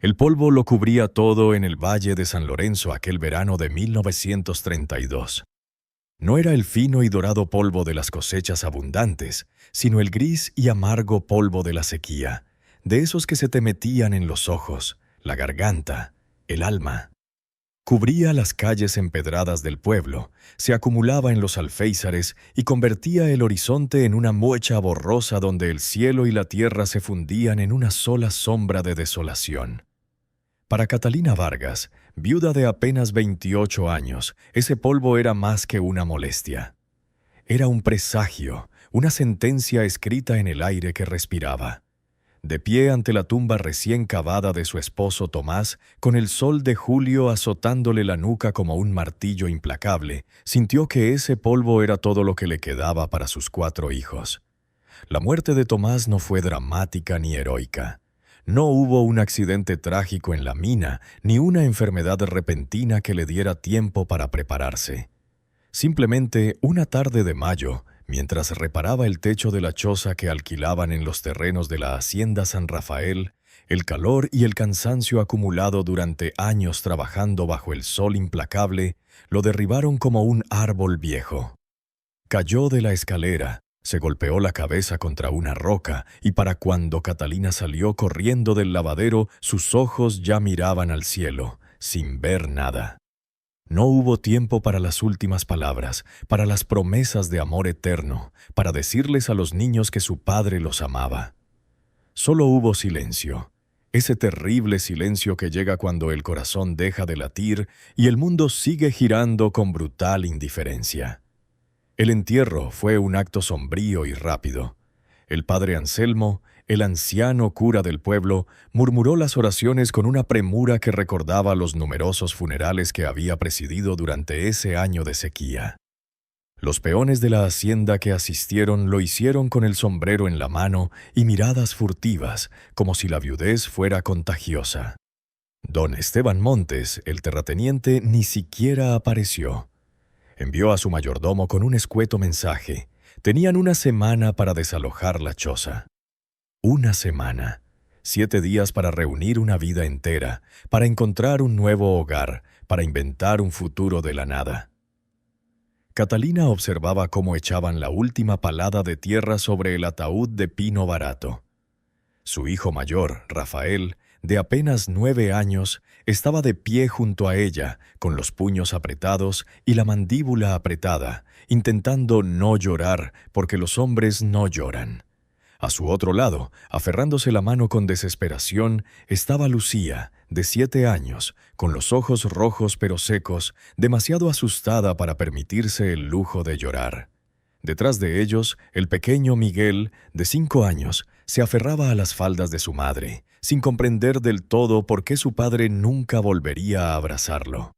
El polvo lo cubría todo en el Valle de San Lorenzo aquel verano de 1932. No era el fino y dorado polvo de las cosechas abundantes, sino el gris y amargo polvo de la sequía, de esos que se te metían en los ojos, la garganta, el alma. Cubría las calles empedradas del pueblo, se acumulaba en los alféizares y convertía el horizonte en una mocha borrosa donde el cielo y la tierra se fundían en una sola sombra de desolación. Para Catalina Vargas, viuda de apenas 28 años, ese polvo era más que una molestia. Era un presagio, una sentencia escrita en el aire que respiraba. De pie ante la tumba recién cavada de su esposo Tomás, con el sol de julio azotándole la nuca como un martillo implacable, sintió que ese polvo era todo lo que le quedaba para sus 4 hijos. La muerte de Tomás no fue dramática ni heroica. No hubo un accidente trágico en la mina, ni una enfermedad repentina que le diera tiempo para prepararse. Simplemente, una tarde de mayo, mientras reparaba el techo de la choza que alquilaban en los terrenos de la Hacienda San Rafael, el calor y el cansancio acumulado durante años trabajando bajo el sol implacable lo derribaron como un árbol viejo. Cayó de la escalera, se golpeó la cabeza contra una roca y para cuando Catalina salió corriendo del lavadero, sus ojos ya miraban al cielo, sin ver nada. No hubo tiempo para las últimas palabras, para las promesas de amor eterno, para decirles a los niños que su padre los amaba. Solo hubo silencio, ese terrible silencio que llega cuando el corazón deja de latir y el mundo sigue girando con brutal indiferencia. El entierro fue un acto sombrío y rápido. El padre Anselmo, el anciano cura del pueblo, murmuró las oraciones con una premura que recordaba los numerosos funerales que había presidido durante ese año de sequía. Los peones de la hacienda que asistieron lo hicieron con el sombrero en la mano y miradas furtivas, como si la viudez fuera contagiosa. Don Esteban Montes, el terrateniente, ni siquiera apareció. Envió a su mayordomo con un escueto mensaje. Tenían una semana para desalojar la choza. Una semana. 7 días para reunir una vida entera, para encontrar un nuevo hogar, para inventar un futuro de la nada. Catalina observaba cómo echaban la última palada de tierra sobre el ataúd de pino barato. Su hijo mayor, Rafael, de apenas 9 años, estaba de pie junto a ella, con los puños apretados y la mandíbula apretada, intentando no llorar, porque los hombres no lloran. A su otro lado, aferrándose la mano con desesperación, estaba Lucía, de 7 años, con los ojos rojos pero secos, demasiado asustada para permitirse el lujo de llorar. Detrás de ellos, el pequeño Miguel, de 5 años, se aferraba a las faldas de su madre, sin comprender del todo por qué su padre nunca volvería a abrazarlo.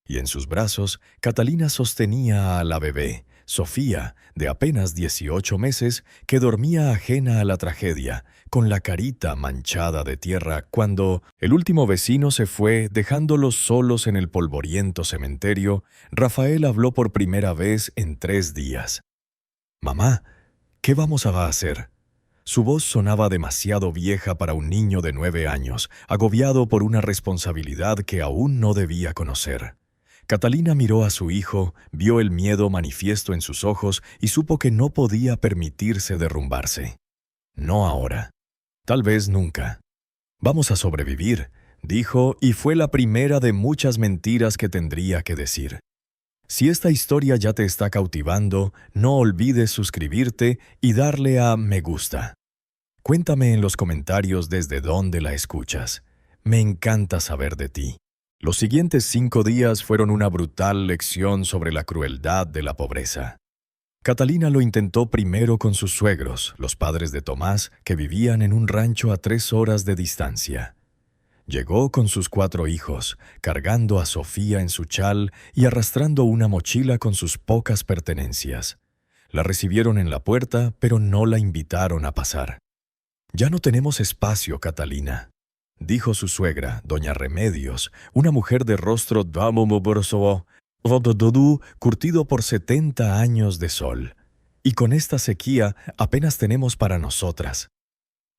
Y en sus brazos, Catalina sostenía a la bebé, Sofía, de apenas 18 meses, que dormía ajena a la tragedia, con la carita manchada de tierra cuando el último vecino se fue, dejándolos solos en el polvoriento cementerio. Rafael habló por primera vez en 3 días. «Mamá, ¿qué vamos a hacer?». Su voz sonaba demasiado vieja para un niño de 9 años, agobiado por una responsabilidad que aún no debía conocer. Catalina miró a su hijo, vio el miedo manifiesto en sus ojos y supo que no podía permitirse derrumbarse. No ahora. Tal vez nunca. «Vamos a sobrevivir», dijo, y fue la primera de muchas mentiras que tendría que decir. Si esta historia ya te está cautivando, no olvides suscribirte y darle a me gusta. Cuéntame en los comentarios desde dónde la escuchas. Me encanta saber de ti. Los siguientes 5 días fueron una brutal lección sobre la crueldad de la pobreza. Catalina lo intentó primero con sus suegros, los padres de Tomás, que vivían en un rancho a 3 horas de distancia. Llegó con sus 4 hijos, cargando a Sofía en su chal y arrastrando una mochila con sus pocas pertenencias. La recibieron en la puerta, pero no la invitaron a pasar. «Ya no tenemos espacio, Catalina», dijo su suegra, doña Remedios, una mujer de rostro curtido por 70 años de sol. «Y con esta sequía apenas tenemos para nosotras».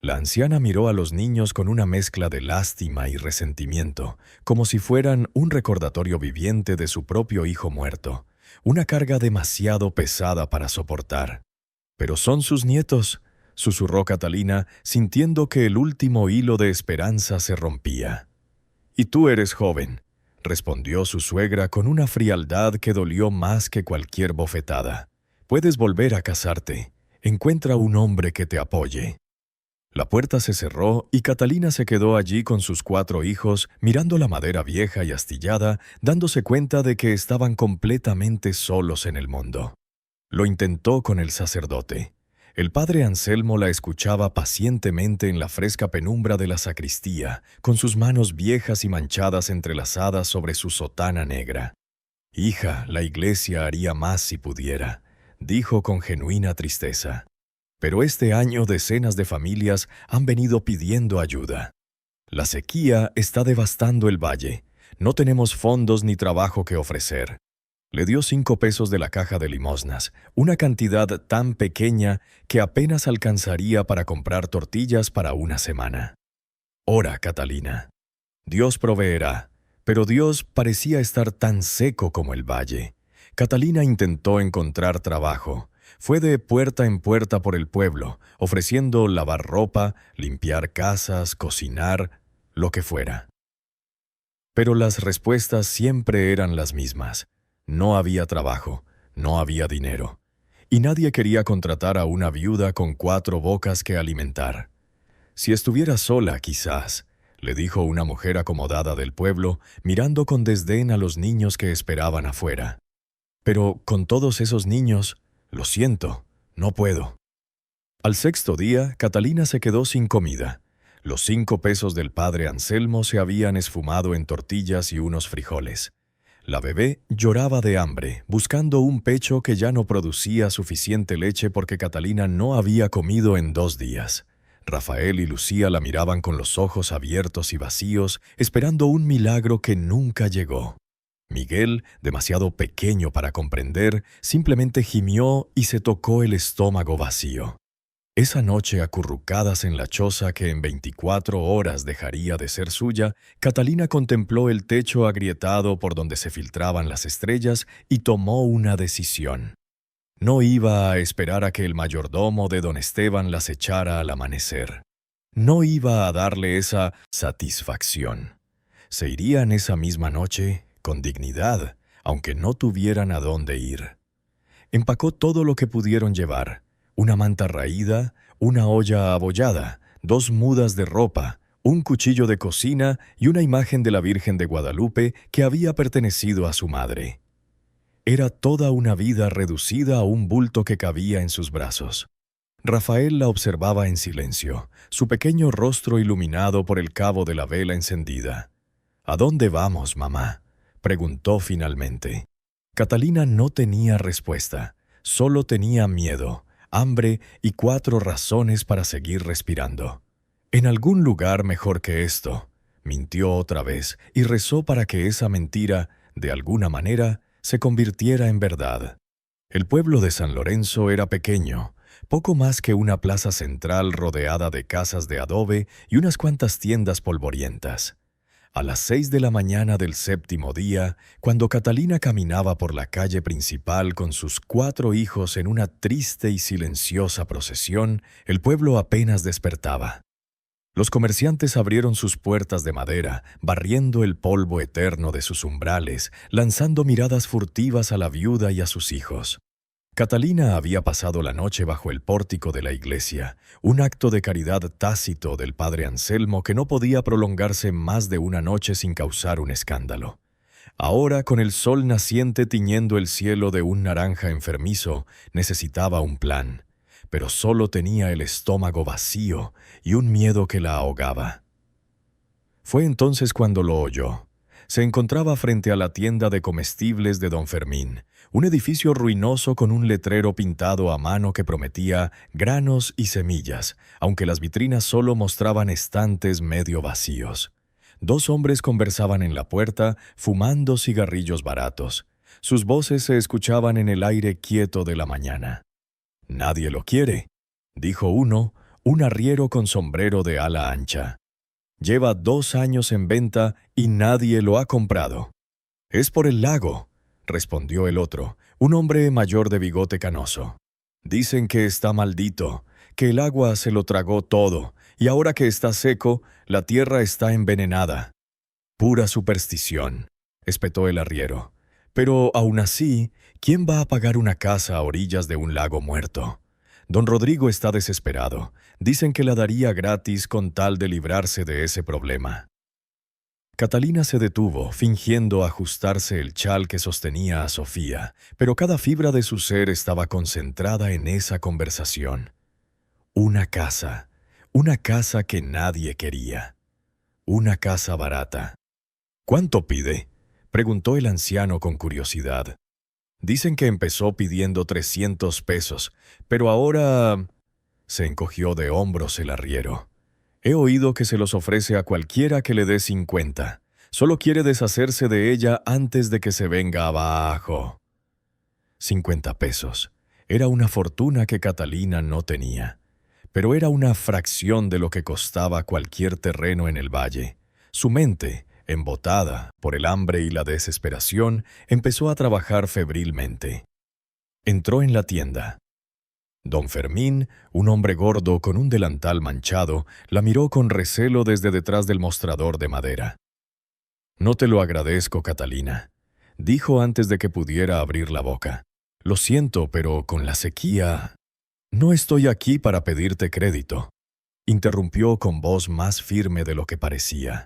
La anciana miró a los niños con una mezcla de lástima y resentimiento, como si fueran un recordatorio viviente de su propio hijo muerto, una carga demasiado pesada para soportar. «Pero son sus nietos», susurró Catalina, sintiendo que el último hilo de esperanza se rompía. «Y tú eres joven», respondió su suegra con una frialdad que dolió más que cualquier bofetada. «Puedes volver a casarte. Encuentra un hombre que te apoye». La puerta se cerró y Catalina se quedó allí con sus 4 hijos, mirando la madera vieja y astillada, dándose cuenta de que estaban completamente solos en el mundo. Lo intentó con el sacerdote. El padre Anselmo la escuchaba pacientemente en la fresca penumbra de la sacristía, con sus manos viejas y manchadas entrelazadas sobre su sotana negra. «Hija, la iglesia haría más si pudiera», dijo con genuina tristeza. «Pero este año decenas de familias han venido pidiendo ayuda. La sequía está devastando el valle. No tenemos fondos ni trabajo que ofrecer». Le dio 5 pesos de la caja de limosnas, una cantidad tan pequeña que apenas alcanzaría para comprar tortillas para una semana. «Ora, Catalina. Dios proveerá». Pero Dios parecía estar tan seco como el valle. Catalina intentó encontrar trabajo. Fue de puerta en puerta por el pueblo, ofreciendo lavar ropa, limpiar casas, cocinar, lo que fuera. Pero las respuestas siempre eran las mismas. No había trabajo, no había dinero, y nadie quería contratar a una viuda con 4 bocas que alimentar. «Si estuviera sola, quizás», le dijo una mujer acomodada del pueblo, mirando con desdén a los niños que esperaban afuera. «Pero con todos esos niños, lo siento, no puedo». Al 6.º día, Catalina se quedó sin comida. Los 5 pesos del padre Anselmo se habían esfumado en tortillas y unos frijoles. La bebé lloraba de hambre, buscando un pecho que ya no producía suficiente leche porque Catalina no había comido en 2 días. Rafael y Lucía la miraban con los ojos abiertos y vacíos, esperando un milagro que nunca llegó. Miguel, demasiado pequeño para comprender, simplemente gimió y se tocó el estómago vacío. Esa noche, acurrucadas en la choza que en 24 horas dejaría de ser suya, Catalina contempló el techo agrietado por donde se filtraban las estrellas y tomó una decisión. No iba a esperar a que el mayordomo de don Esteban las echara al amanecer. No iba a darle esa satisfacción. Se irían esa misma noche, con dignidad, aunque no tuvieran a dónde ir. Empacó todo lo que pudieron llevar: una manta raída, una olla abollada, 2 mudas de ropa, un cuchillo de cocina y una imagen de la Virgen de Guadalupe que había pertenecido a su madre. Era toda una vida reducida a un bulto que cabía en sus brazos. Rafael la observaba en silencio, su pequeño rostro iluminado por el cabo de la vela encendida. «¿A dónde vamos, mamá?», preguntó finalmente. Catalina no tenía respuesta, solo tenía miedo, hambre y 4 razones para seguir respirando. «En algún lugar mejor que esto», mintió otra vez y rezó para que esa mentira, de alguna manera, se convirtiera en verdad. El pueblo de San Lorenzo era pequeño, poco más que una plaza central rodeada de casas de adobe y unas cuantas tiendas polvorientas. A las 6 de la mañana del 7.º día, cuando Catalina caminaba por la calle principal con sus 4 hijos en una triste y silenciosa procesión, el pueblo apenas despertaba. Los comerciantes abrieron sus puertas de madera, barriendo el polvo eterno de sus umbrales, lanzando miradas furtivas a la viuda y a sus hijos. Catalina había pasado la noche bajo el pórtico de la iglesia, un acto de caridad tácito del padre Anselmo que no podía prolongarse más de una noche sin causar un escándalo. Ahora, con el sol naciente tiñendo el cielo de un naranja enfermizo, necesitaba un plan, pero solo tenía el estómago vacío y un miedo que la ahogaba. Fue entonces cuando lo oyó. Se encontraba frente a la tienda de comestibles de don Fermín, un edificio ruinoso con un letrero pintado a mano que prometía granos y semillas, aunque las vitrinas solo mostraban estantes medio vacíos. 2 hombres conversaban en la puerta, fumando cigarrillos baratos. Sus voces se escuchaban en el aire quieto de la mañana. «Nadie lo quiere», dijo uno, un arriero con sombrero de ala ancha. Lleva 2 años en venta y nadie lo ha comprado. «Es por el lago», respondió el otro, un hombre mayor de bigote canoso. «Dicen que está maldito, que el agua se lo tragó todo, y ahora que está seco, la tierra está envenenada». «Pura superstición», espetó el arriero. «Pero aún así, ¿quién va a pagar una casa a orillas de un lago muerto? Don Rodrigo está desesperado. Dicen que la daría gratis con tal de librarse de ese problema». Catalina se detuvo, fingiendo ajustarse el chal que sostenía a Sofía, pero cada fibra de su ser estaba concentrada en esa conversación. Una casa que nadie quería. Una casa barata. «¿Cuánto pide?», preguntó el anciano con curiosidad. «Dicen que empezó pidiendo 300 pesos, pero ahora…» Se encogió de hombros el arriero. «He oído que se los ofrece a cualquiera que le dé 50. Solo quiere deshacerse de ella antes de que se venga abajo». 50 pesos. Era una fortuna que Catalina no tenía. Pero era una fracción de lo que costaba cualquier terreno en el valle. Su mente, embotada por el hambre y la desesperación, empezó a trabajar febrilmente. Entró en la tienda. Don Fermín, un hombre gordo con un delantal manchado, la miró con recelo desde detrás del mostrador de madera. «No te lo agradezco, Catalina», dijo antes de que pudiera abrir la boca. «Lo siento, pero con la sequía…» «No estoy aquí para pedirte crédito», interrumpió con voz más firme de lo que parecía.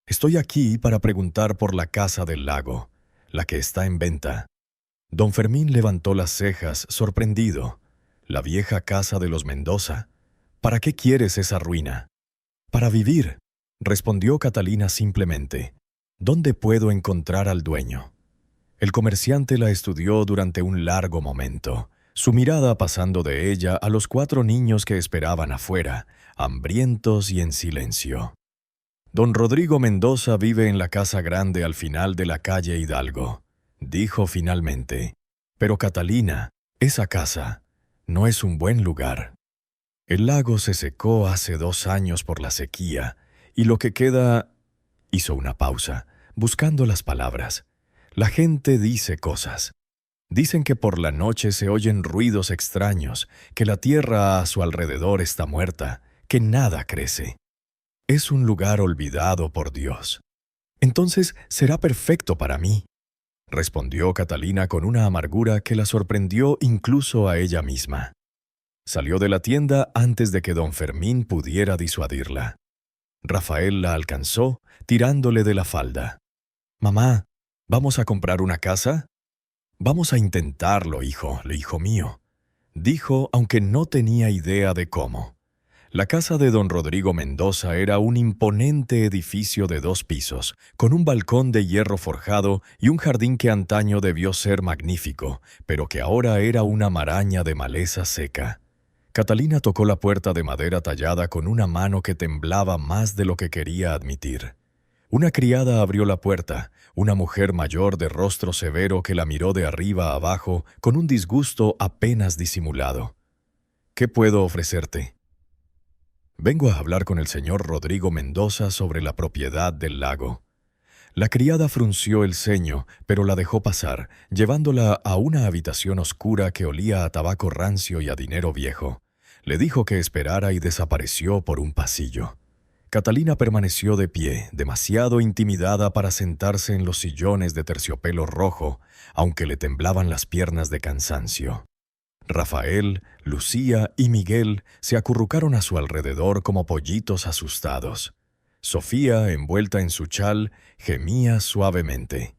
«Estoy aquí para preguntar por la casa del lago, la que está en venta». Don Fermín levantó las cejas, sorprendido. «¿La vieja casa de los Mendoza? ¿Para qué quieres esa ruina?» «Para vivir», respondió Catalina simplemente. «¿Dónde puedo encontrar al dueño?» El comerciante la estudió durante un largo momento, su mirada pasando de ella a los 4 niños que esperaban afuera, hambrientos y en silencio. «Don Rodrigo Mendoza vive en la casa grande al final de la calle Hidalgo», dijo finalmente. «Pero Catalina, esa casa no es un buen lugar. El lago se secó hace 2 años por la sequía, y lo que queda…» Hizo una pausa, buscando las palabras. «La gente dice cosas. Dicen que por la noche se oyen ruidos extraños, que la tierra a su alrededor está muerta, que nada crece. Es un lugar olvidado por Dios. Entonces será perfecto para mí», respondió Catalina con una amargura que la sorprendió incluso a ella misma. Salió de la tienda antes de que don Fermín pudiera disuadirla. Rafael la alcanzó, tirándole de la falda. «Mamá, ¿vamos a comprar una casa?» «Vamos a intentarlo, hijo mío», dijo, aunque no tenía idea de cómo. La casa de don Rodrigo Mendoza era un imponente edificio de 2 pisos, con un balcón de hierro forjado y un jardín que antaño debió ser magnífico, pero que ahora era una maraña de maleza seca. Catalina tocó la puerta de madera tallada con una mano que temblaba más de lo que quería admitir. Una criada abrió la puerta, una mujer mayor de rostro severo que la miró de arriba a abajo con un disgusto apenas disimulado. «¿Qué puedo ofrecerte?» «Vengo a hablar con el señor Rodrigo Mendoza sobre la propiedad del lago». La criada frunció el ceño, pero la dejó pasar, llevándola a una habitación oscura que olía a tabaco rancio y a dinero viejo. Le dijo que esperara y desapareció por un pasillo. Catalina permaneció de pie, demasiado intimidada para sentarse en los sillones de terciopelo rojo, aunque le temblaban las piernas de cansancio. Rafael, Lucía y Miguel se acurrucaron a su alrededor como pollitos asustados. Sofía, envuelta en su chal, gemía suavemente.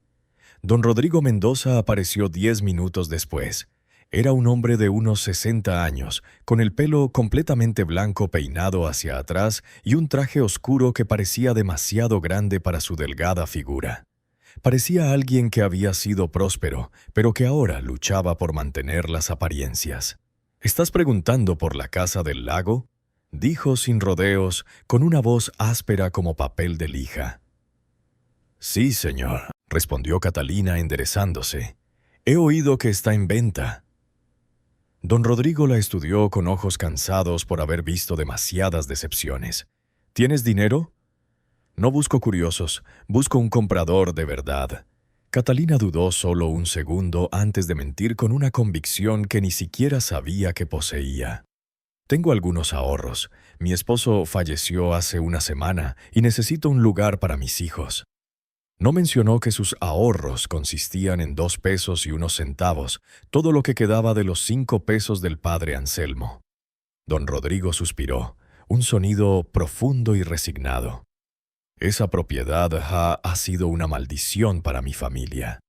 Don Rodrigo Mendoza apareció 10 minutos después. Era un hombre de unos 60 años, con el pelo completamente blanco peinado hacia atrás y un traje oscuro que parecía demasiado grande para su delgada figura. Parecía alguien que había sido próspero, pero que ahora luchaba por mantener las apariencias. «¿Estás preguntando por la casa del lago?», dijo sin rodeos, con una voz áspera como papel de lija. «Sí, señor», respondió Catalina enderezándose. «He oído que está en venta». Don Rodrigo la estudió con ojos cansados por haber visto demasiadas decepciones. ¿Tienes dinero? No busco curiosos, busco un comprador de verdad. Catalina dudó solo un segundo antes de mentir con una convicción que ni siquiera sabía que poseía. Tengo algunos ahorros. Mi esposo falleció hace una semana y necesito un lugar para mis hijos. No mencionó que sus ahorros consistían en 2 pesos y unos centavos, todo lo que quedaba de los 5 pesos del padre Anselmo. Don Rodrigo suspiró, un sonido profundo y resignado. Esa propiedad ha sido una maldición para mi familia.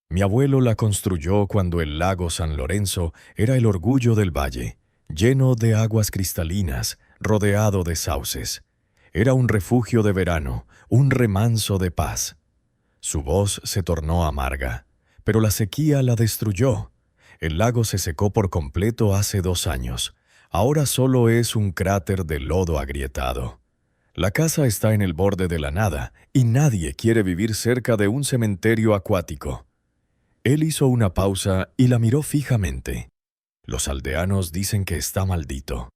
Mi abuelo la construyó cuando el lago San Lorenzo era el orgullo del valle, lleno de aguas cristalinas, rodeado de sauces. Era un refugio de verano, un remanso de paz. Su voz se tornó amarga, pero la sequía la destruyó. El lago se secó por completo hace 2 años. Ahora solo es un cráter de lodo agrietado. La casa está en el borde de la nada y nadie quiere vivir cerca de un cementerio acuático. Él hizo una pausa y la miró fijamente. Los aldeanos dicen que está maldito.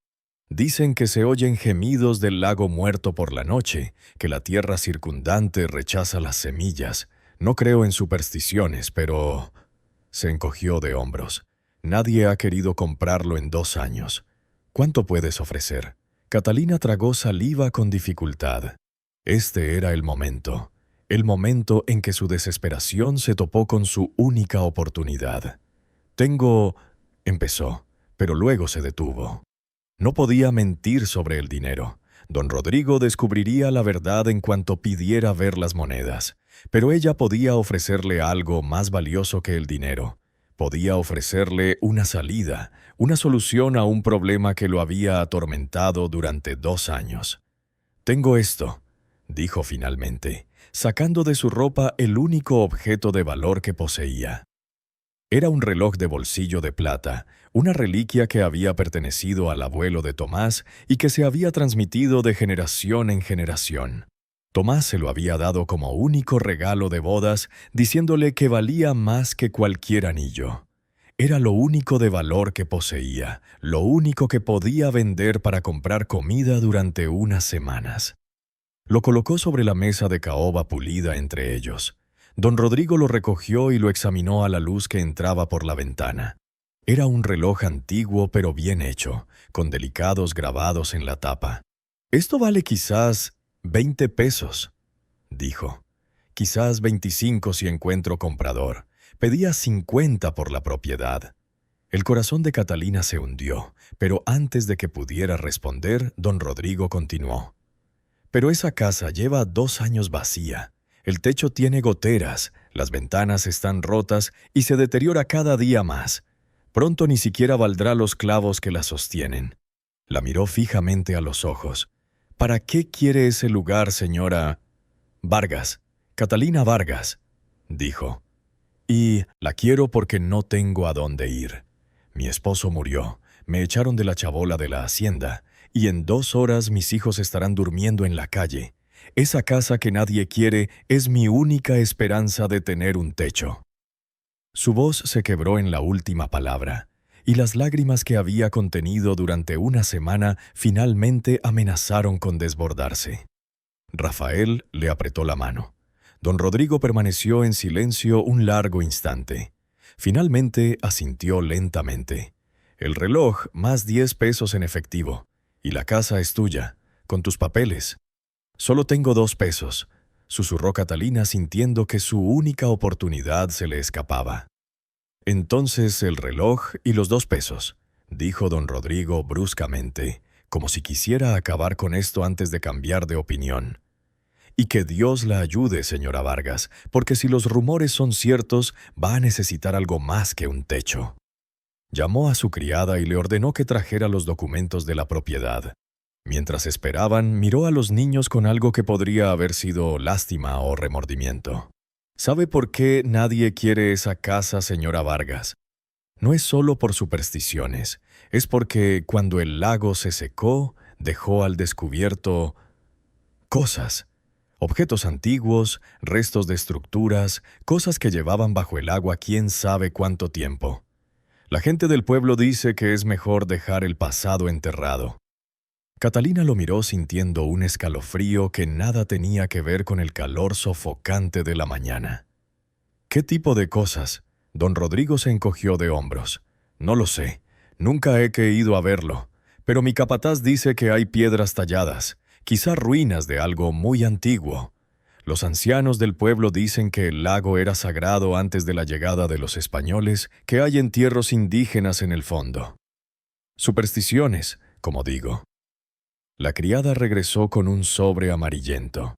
Dicen que se oyen gemidos del lago muerto por la noche, que la tierra circundante rechaza las semillas. No creo en supersticiones, pero... Se encogió de hombros. Nadie ha querido comprarlo en 2 años. ¿Cuánto puedes ofrecer? Catalina tragó saliva con dificultad. Este era el momento en que su desesperación se topó con su única oportunidad. Tengo... empezó, pero luego se detuvo. No podía mentir sobre el dinero. Don Rodrigo descubriría la verdad en cuanto pidiera ver las monedas. Pero ella podía ofrecerle algo más valioso que el dinero. Podía ofrecerle una salida, una solución a un problema que lo había atormentado durante 2 años. «Tengo esto», dijo finalmente, sacando de su ropa el único objeto de valor que poseía. Era un reloj de bolsillo de plata, una reliquia que había pertenecido al abuelo de Tomás y que se había transmitido de generación en generación. Tomás se lo había dado como único regalo de bodas, diciéndole que valía más que cualquier anillo. Era lo único de valor que poseía, lo único que podía vender para comprar comida durante unas semanas. Lo colocó sobre la mesa de caoba pulida entre ellos. Don Rodrigo lo recogió y lo examinó a la luz que entraba por la ventana. Era un reloj antiguo pero bien hecho, con delicados grabados en la tapa. «Esto vale quizás 20 pesos», dijo. «Quizás 25 si encuentro comprador. Pedía 50 por la propiedad». El corazón de Catalina se hundió, pero antes de que pudiera responder, don Rodrigo continuó. «Pero esa casa lleva 2 años vacía. El techo tiene goteras, las ventanas están rotas y se deteriora cada día más. Pronto ni siquiera valdrá los clavos que la sostienen». La miró fijamente a los ojos. «¿Para qué quiere ese lugar, señora Vargas? Catalina Vargas», dijo. «Y la quiero porque no tengo a dónde ir. Mi esposo murió, me echaron de la chabola de la hacienda, y en 2 horas mis hijos estarán durmiendo en la calle. Esa casa que nadie quiere es mi única esperanza de tener un techo». Su voz se quebró en la última palabra, y las lágrimas que había contenido durante una semana finalmente amenazaron con desbordarse. Rafael le apretó la mano. Don Rodrigo permaneció en silencio un largo instante. Finalmente asintió lentamente. «El reloj más 10 pesos en efectivo, y la casa es tuya, con tus papeles». «Solo tengo 2 pesos», susurró Catalina sintiendo que su única oportunidad se le escapaba. «Entonces el reloj y los 2 pesos», dijo don Rodrigo bruscamente, como si quisiera acabar con esto antes de cambiar de opinión. «Y que Dios la ayude, señora Vargas, porque si los rumores son ciertos, va a necesitar algo más que un techo». Llamó a su criada y le ordenó que trajera los documentos de la propiedad. Mientras esperaban, miró a los niños con algo que podría haber sido lástima o remordimiento. «¿Sabe por qué nadie quiere esa casa, señora Vargas? No es solo por supersticiones, es porque cuando el lago se secó, dejó al descubierto cosas, objetos antiguos, restos de estructuras, cosas que llevaban bajo el agua quién sabe cuánto tiempo. La gente del pueblo dice que es mejor dejar el pasado enterrado. Catalina lo miró sintiendo un escalofrío que nada tenía que ver con el calor sofocante de la mañana. ¿Qué tipo de cosas? Don Rodrigo se encogió de hombros. No lo sé. Nunca he ido a verlo. Pero mi capataz dice que hay piedras talladas, quizá ruinas de algo muy antiguo. Los ancianos del pueblo dicen que el lago era sagrado antes de la llegada de los españoles, que hay entierros indígenas en el fondo. Supersticiones, como digo. La criada regresó con un sobre amarillento.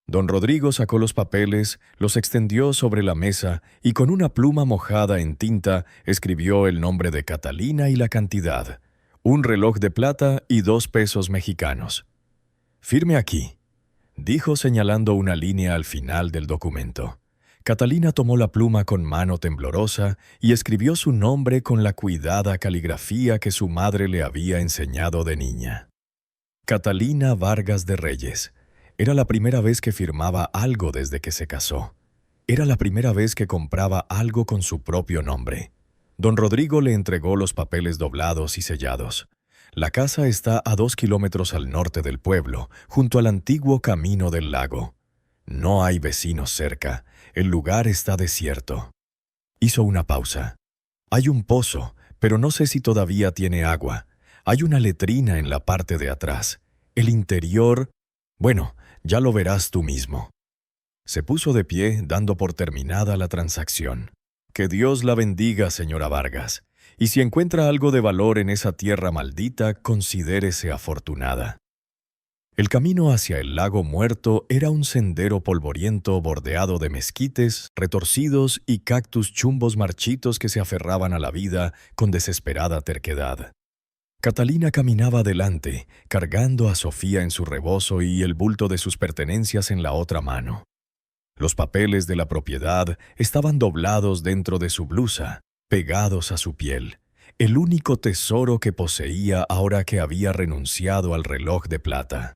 Don Rodrigo sacó los papeles, los extendió sobre la mesa y con una pluma mojada en tinta escribió el nombre de Catalina y la cantidad, un reloj de plata y 2 pesos mexicanos. «Firme aquí», dijo señalando una línea al final del documento. Catalina tomó la pluma con mano temblorosa y escribió su nombre con la cuidada caligrafía que su madre le había enseñado de niña. Catalina Vargas de Reyes. Era la primera vez que firmaba algo desde que se casó. Era la primera vez que compraba algo con su propio nombre. Don Rodrigo le entregó los papeles doblados y sellados. La casa está a 2 kilómetros al norte del pueblo, junto al antiguo camino del lago. No hay vecinos cerca. El lugar está desierto. Hizo una pausa. Hay un pozo, pero no sé si todavía tiene agua. Hay una letrina en la parte de atrás. El interior... Bueno, ya lo verás tú mismo. Se puso de pie, dando por terminada la transacción. Que Dios la bendiga, señora Vargas. Y si encuentra algo de valor en esa tierra maldita, considérese afortunada. El camino hacia el lago muerto era un sendero polvoriento bordeado de mezquites, retorcidos y cactus chumbos marchitos que se aferraban a la vida con desesperada terquedad. Catalina caminaba adelante, cargando a Sofía en su rebozo y el bulto de sus pertenencias en la otra mano. Los papeles de la propiedad estaban doblados dentro de su blusa, pegados a su piel, el único tesoro que poseía ahora que había renunciado al reloj de plata.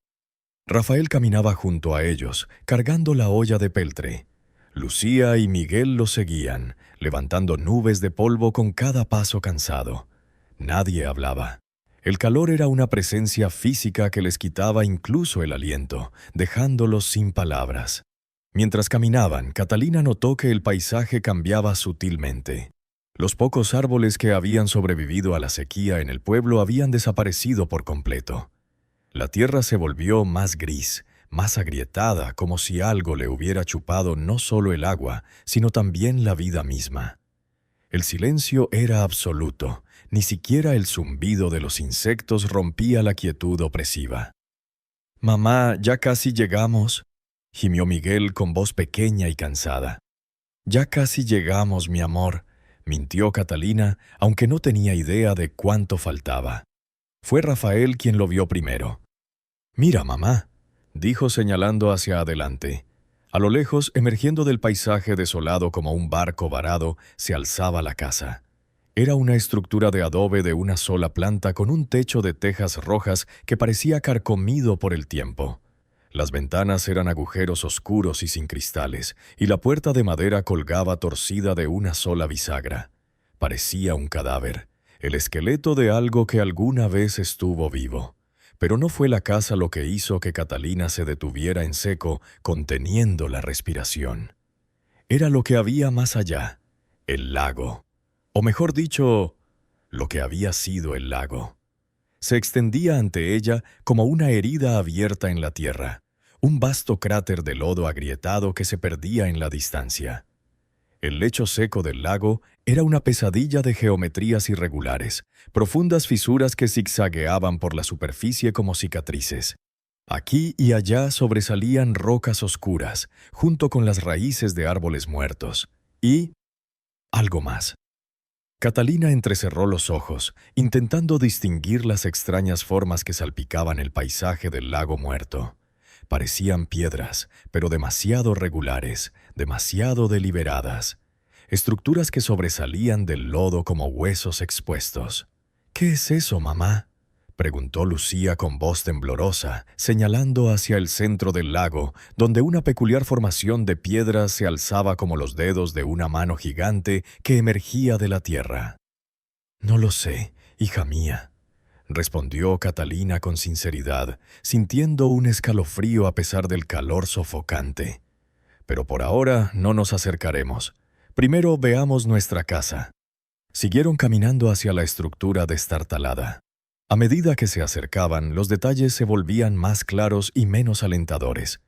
Rafael caminaba junto a ellos, cargando la olla de peltre. Lucía y Miguel lo seguían, levantando nubes de polvo con cada paso cansado. Nadie hablaba. El calor era una presencia física que les quitaba incluso el aliento, dejándolos sin palabras. Mientras caminaban, Catalina notó que el paisaje cambiaba sutilmente. Los pocos árboles que habían sobrevivido a la sequía en el pueblo habían desaparecido por completo. La tierra se volvió más gris, más agrietada, como si algo le hubiera chupado no solo el agua, sino también la vida misma. El silencio era absoluto. Ni siquiera el zumbido de los insectos rompía la quietud opresiva. «Mamá, ya casi llegamos», gimió Miguel con voz pequeña y cansada. «Ya casi llegamos, mi amor», mintió Catalina, aunque no tenía idea de cuánto faltaba. Fue Rafael quien lo vio primero. «Mira, mamá», dijo señalando hacia adelante. A lo lejos, emergiendo del paisaje desolado como un barco varado, se alzaba la casa. Era una estructura de adobe de una sola planta con un techo de tejas rojas que parecía carcomido por el tiempo. Las ventanas eran agujeros oscuros y sin cristales, y la puerta de madera colgaba torcida de una sola bisagra. Parecía un cadáver, el esqueleto de algo que alguna vez estuvo vivo. Pero no fue la casa lo que hizo que Catalina se detuviera en seco, conteniendo la respiración. Era lo que había más allá, el lago. O mejor dicho, lo que había sido el lago. Se extendía ante ella como una herida abierta en la tierra, un vasto cráter de lodo agrietado que se perdía en la distancia. El lecho seco del lago era una pesadilla de geometrías irregulares, profundas fisuras que zigzagueaban por la superficie como cicatrices. Aquí y allá sobresalían rocas oscuras, junto con las raíces de árboles muertos. Y algo más. Catalina entrecerró los ojos, intentando distinguir las extrañas formas que salpicaban el paisaje del lago muerto. Parecían piedras, pero demasiado regulares, demasiado deliberadas. Estructuras que sobresalían del lodo como huesos expuestos. «¿Qué es eso, mamá?», preguntó Lucía con voz temblorosa, señalando hacia el centro del lago, donde una peculiar formación de piedras se alzaba como los dedos de una mano gigante que emergía de la tierra. No lo sé, hija mía, respondió Catalina con sinceridad, sintiendo un escalofrío a pesar del calor sofocante. Pero por ahora no nos acercaremos. Primero veamos nuestra casa. Siguieron caminando hacia la estructura destartalada. A medida que se acercaban, los detalles se volvían más claros y menos alentadores.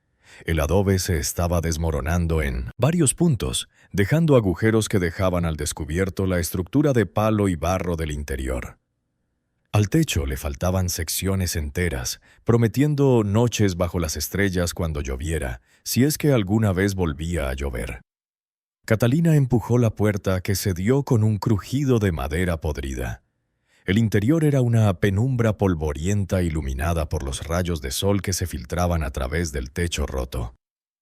El adobe se estaba desmoronando en varios puntos, dejando agujeros que dejaban al descubierto la estructura de palo y barro del interior. Al techo le faltaban secciones enteras, prometiendo noches bajo las estrellas cuando lloviera, si es que alguna vez volvía a llover. Catalina empujó la puerta que se dio con un crujido de madera podrida. El interior era una penumbra polvorienta iluminada por los rayos de sol que se filtraban a través del techo roto.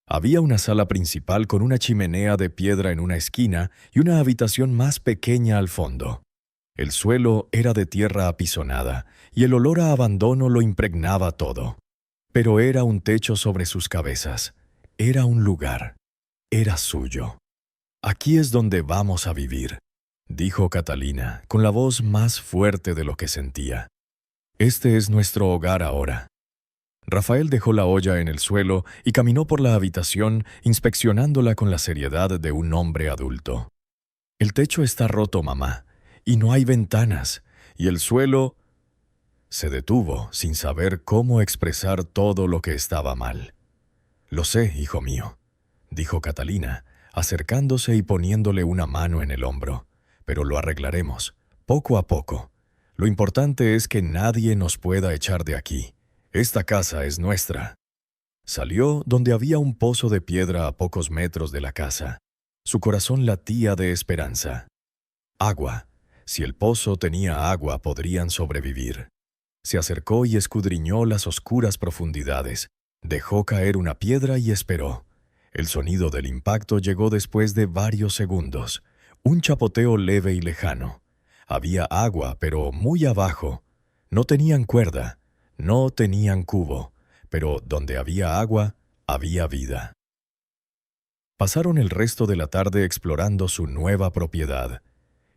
Había una sala principal con una chimenea de piedra en una esquina y una habitación más pequeña al fondo. El suelo era de tierra apisonada y el olor a abandono lo impregnaba todo. Pero era un techo sobre sus cabezas. Era un lugar. Era suyo. «Aquí es donde vamos a vivir», dijo Catalina, con la voz más fuerte de lo que sentía. «Este es nuestro hogar ahora». Rafael dejó la olla en el suelo y caminó por la habitación, inspeccionándola con la seriedad de un hombre adulto. «El techo está roto, mamá, y no hay ventanas, y el suelo...» Se detuvo, sin saber cómo expresar todo lo que estaba mal. «Lo sé, hijo mío», dijo Catalina, acercándose y poniéndole una mano en el hombro. «Pero lo arreglaremos, poco a poco. Lo importante es que nadie nos pueda echar de aquí. Esta casa es nuestra». Salió donde había un pozo de piedra a pocos metros de la casa. Su corazón latía de esperanza. Agua. Si el pozo tenía agua, podrían sobrevivir. Se acercó y escudriñó las oscuras profundidades. Dejó caer una piedra y esperó. El sonido del impacto llegó después de varios segundos. Un chapoteo leve y lejano. Había agua, pero muy abajo. No tenían cuerda, no tenían cubo, pero donde había agua, había vida. Pasaron el resto de la tarde explorando su nueva propiedad.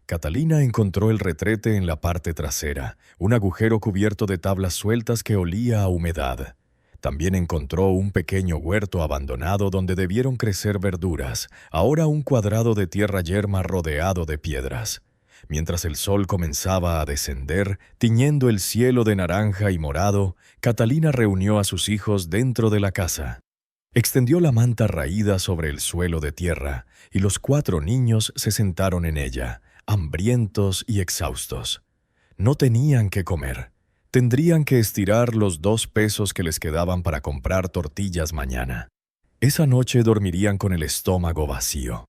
Catalina encontró el retrete en la parte trasera, un agujero cubierto de tablas sueltas que olía a humedad. También encontró un pequeño huerto abandonado donde debieron crecer verduras, ahora un cuadrado de tierra yerma rodeado de piedras. Mientras el sol comenzaba a descender, tiñendo el cielo de naranja y morado, Catalina reunió a sus hijos dentro de la casa. Extendió la manta raída sobre el suelo de tierra, y los 4 niños se sentaron en ella, hambrientos y exhaustos. No tenían que comer. Tendrían que estirar los 2 pesos que les quedaban para comprar tortillas mañana. Esa noche dormirían con el estómago vacío.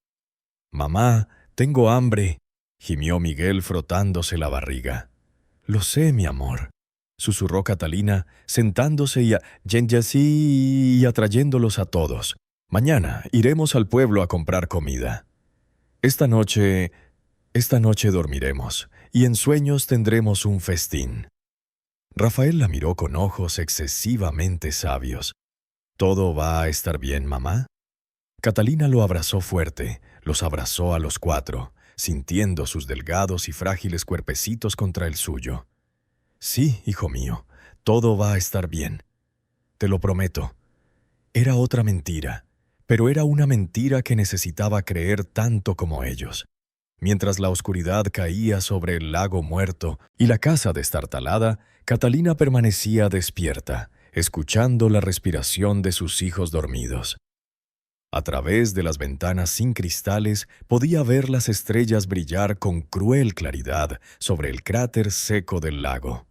«Mamá, tengo hambre», gimió Miguel frotándose la barriga. «Lo sé, mi amor», susurró Catalina, sentándose y atrayéndolos a todos. «Mañana iremos al pueblo a comprar comida. Esta noche dormiremos, y en sueños tendremos un festín». Rafael la miró con ojos excesivamente sabios. «¿Todo va a estar bien, mamá?» Catalina lo abrazó fuerte, los abrazó a los 4, sintiendo sus delgados y frágiles cuerpecitos contra el suyo. «Sí, hijo mío, todo va a estar bien. Te lo prometo». Era otra mentira, pero era una mentira que necesitaba creer tanto como ellos. Mientras la oscuridad caía sobre el lago muerto y la casa destartalada, Catalina permanecía despierta, escuchando la respiración de sus hijos dormidos. A través de las ventanas sin cristales podía ver las estrellas brillar con cruel claridad sobre el cráter seco del lago.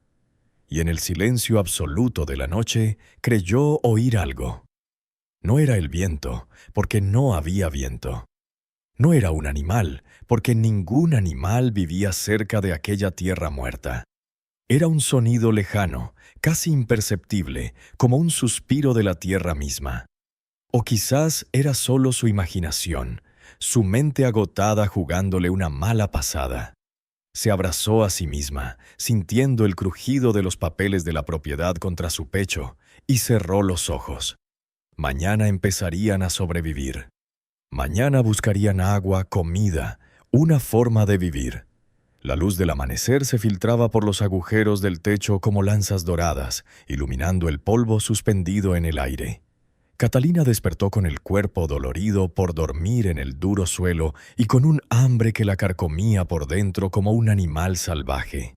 Y en el silencio absoluto de la noche creyó oír algo. No era el viento, porque no había viento. No era un animal, porque ningún animal vivía cerca de aquella tierra muerta. Era un sonido lejano, casi imperceptible, como un suspiro de la tierra misma. O quizás era solo su imaginación, su mente agotada jugándole una mala pasada. Se abrazó a sí misma, sintiendo el crujido de los papeles de la propiedad contra su pecho, y cerró los ojos. Mañana empezarían a sobrevivir. Mañana buscarían agua, comida, una forma de vivir. La luz del amanecer se filtraba por los agujeros del techo como lanzas doradas, iluminando el polvo suspendido en el aire. Catalina despertó con el cuerpo dolorido por dormir en el duro suelo y con un hambre que la carcomía por dentro como un animal salvaje.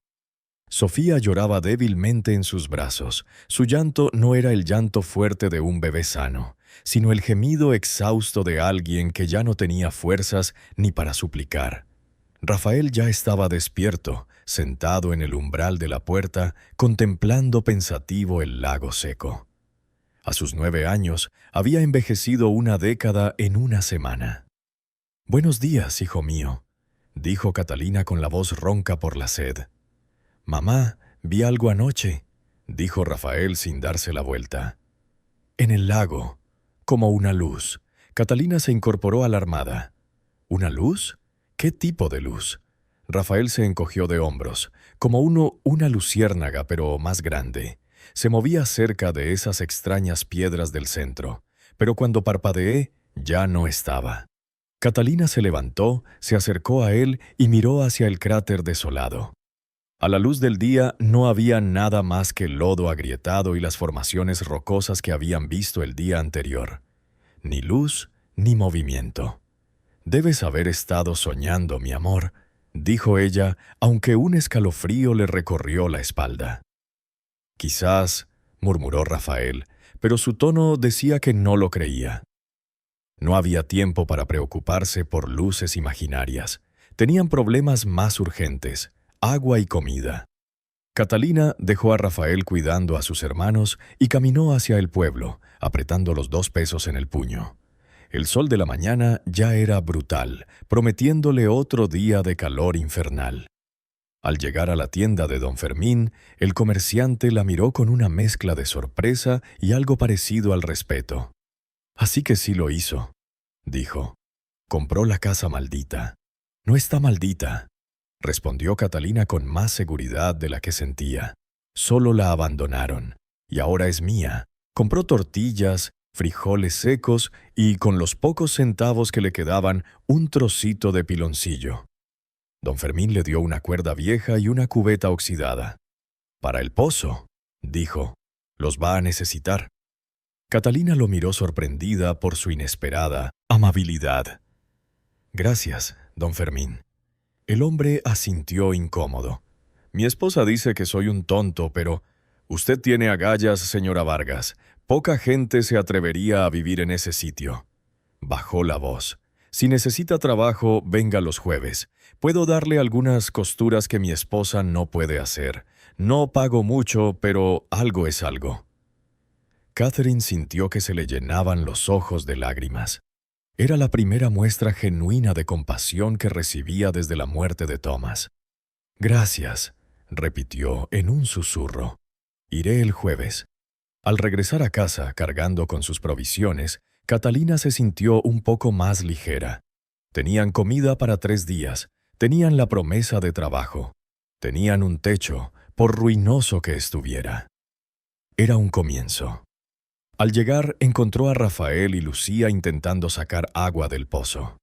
Sofía lloraba débilmente en sus brazos. Su llanto no era el llanto fuerte de un bebé sano, sino el gemido exhausto de alguien que ya no tenía fuerzas ni para suplicar. Rafael ya estaba despierto, sentado en el umbral de la puerta, contemplando pensativo el lago seco. A sus 9 años, había envejecido una década en una semana. «Buenos días, hijo mío», dijo Catalina con la voz ronca por la sed. «Mamá, vi algo anoche», dijo Rafael sin darse la vuelta. «En el lago, como una luz». Catalina se incorporó alarmada. «¿Una luz? ¿Qué tipo de luz?». Rafael se encogió de hombros, como una luciérnaga, pero más grande. Se movía cerca de esas extrañas piedras del centro, pero cuando parpadeé, ya no estaba. Catalina se levantó, se acercó a él y miró hacia el cráter desolado. A la luz del día no había nada más que el lodo agrietado y las formaciones rocosas que habían visto el día anterior. Ni luz ni movimiento. «Debes haber estado soñando, mi amor», dijo ella, aunque un escalofrío le recorrió la espalda. «Quizás», murmuró Rafael, pero su tono decía que no lo creía. No había tiempo para preocuparse por luces imaginarias. Tenían problemas más urgentes: agua y comida. Catalina dejó a Rafael cuidando a sus hermanos y caminó hacia el pueblo, apretando los 2 pesos en el puño. El sol de la mañana ya era brutal, prometiéndole otro día de calor infernal. Al llegar a la tienda de don Fermín, el comerciante la miró con una mezcla de sorpresa y algo parecido al respeto. «Así que sí lo hizo», dijo. «Compró la casa maldita». «No está maldita», respondió Catalina con más seguridad de la que sentía. «Solo la abandonaron, y ahora es mía. Compró tortillas, frijoles secos y, con los pocos centavos que le quedaban, un trocito de piloncillo». Don Fermín le dio una cuerda vieja y una cubeta oxidada. «Para el pozo», dijo. «Los va a necesitar». Catalina lo miró sorprendida por su inesperada amabilidad. «Gracias, don Fermín». El hombre asintió incómodo. «Mi esposa dice que soy un tonto, pero usted tiene agallas, señora Vargas. Poca gente se atrevería a vivir en ese sitio». Bajó la voz. «Si necesita trabajo, venga los jueves. Puedo darle algunas costuras que mi esposa no puede hacer. No pago mucho, pero algo es algo». Catherine sintió que se le llenaban los ojos de lágrimas. Era la primera muestra genuina de compasión que recibía desde la muerte de Thomas. «Gracias», repitió en un susurro. «Iré el jueves». Al regresar a casa cargando con sus provisiones, Catalina se sintió un poco más ligera. Tenían comida para 3 días, tenían la promesa de trabajo, tenían un techo, por ruinoso que estuviera. Era un comienzo. Al llegar, encontró a Rafael y Lucía intentando sacar agua del pozo.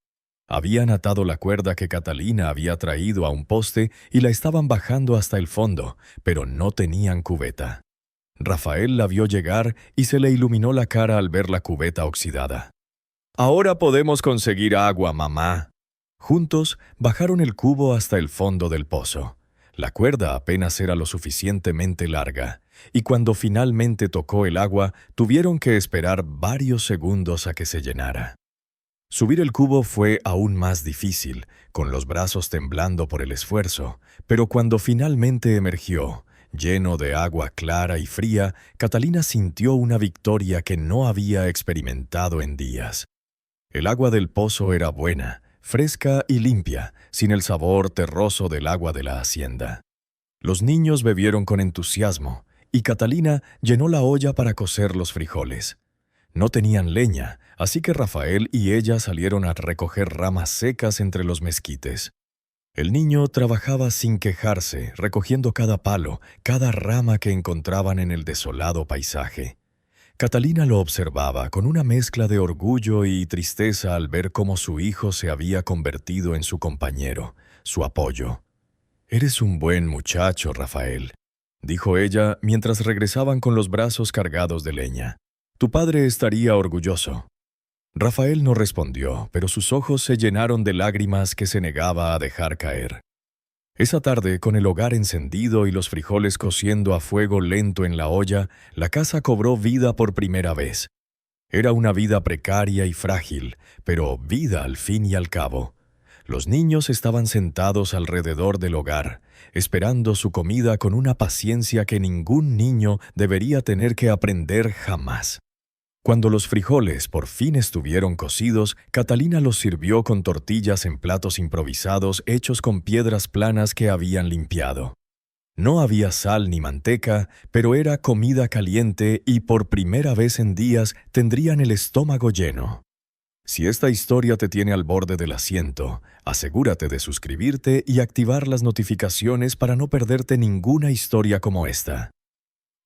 Habían atado la cuerda que Catalina había traído a un poste y la estaban bajando hasta el fondo, pero no tenían cubeta. Rafael la vio llegar y se le iluminó la cara al ver la cubeta oxidada. «Ahora podemos conseguir agua, mamá». Juntos bajaron el cubo hasta el fondo del pozo. La cuerda apenas era lo suficientemente larga, y cuando finalmente tocó el agua, tuvieron que esperar varios segundos a que se llenara. Subir el cubo fue aún más difícil, con los brazos temblando por el esfuerzo, pero cuando finalmente emergió, lleno de agua clara y fría, Catalina sintió una victoria que no había experimentado en días. El agua del pozo era buena, fresca y limpia, sin el sabor terroso del agua de la hacienda. Los niños bebieron con entusiasmo, y Catalina llenó la olla para cocer los frijoles. No tenían leña, así que Rafael y ella salieron a recoger ramas secas entre los mezquites. El niño trabajaba sin quejarse, recogiendo cada palo, cada rama que encontraban en el desolado paisaje. Catalina lo observaba con una mezcla de orgullo y tristeza al ver cómo su hijo se había convertido en su compañero, su apoyo. «Eres un buen muchacho, Rafael», dijo ella mientras regresaban con los brazos cargados de leña. «Tu padre estaría orgulloso». Rafael no respondió, pero sus ojos se llenaron de lágrimas que se negaba a dejar caer. Esa tarde, con el hogar encendido y los frijoles cociendo a fuego lento en la olla, la casa cobró vida por primera vez. Era una vida precaria y frágil, pero vida al fin y al cabo. Los niños estaban sentados alrededor del hogar, esperando su comida con una paciencia que ningún niño debería tener que aprender jamás. Cuando los frijoles por fin estuvieron cocidos, Catalina los sirvió con tortillas en platos improvisados hechos con piedras planas que habían limpiado. No había sal ni manteca, pero era comida caliente y por primera vez en días tendrían el estómago lleno. Si esta historia te tiene al borde del asiento, asegúrate de suscribirte y activar las notificaciones para no perderte ninguna historia como esta.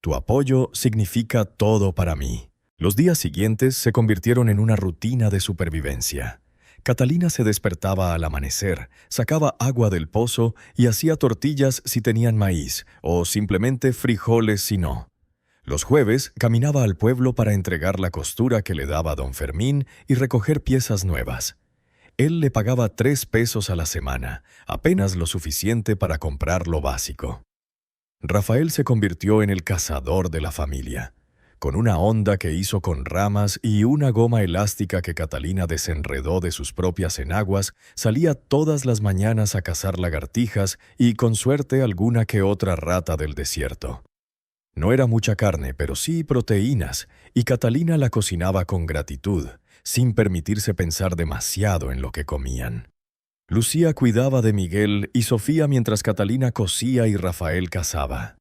Tu apoyo significa todo para mí. Los días siguientes se convirtieron en una rutina de supervivencia. Catalina se despertaba al amanecer, sacaba agua del pozo y hacía tortillas si tenían maíz, o simplemente frijoles si no. Los jueves caminaba al pueblo para entregar la costura que le daba don Fermín y recoger piezas nuevas. Él le pagaba 3 pesos a la semana, apenas lo suficiente para comprar lo básico. Rafael se convirtió en el cazador de la familia. Con una honda que hizo con ramas y una goma elástica que Catalina desenredó de sus propias enaguas, salía todas las mañanas a cazar lagartijas y, con suerte, alguna que otra rata del desierto. No era mucha carne, pero sí proteínas, y Catalina la cocinaba con gratitud, sin permitirse pensar demasiado en lo que comían. Lucía cuidaba de Miguel y Sofía mientras Catalina cosía y Rafael cazaba.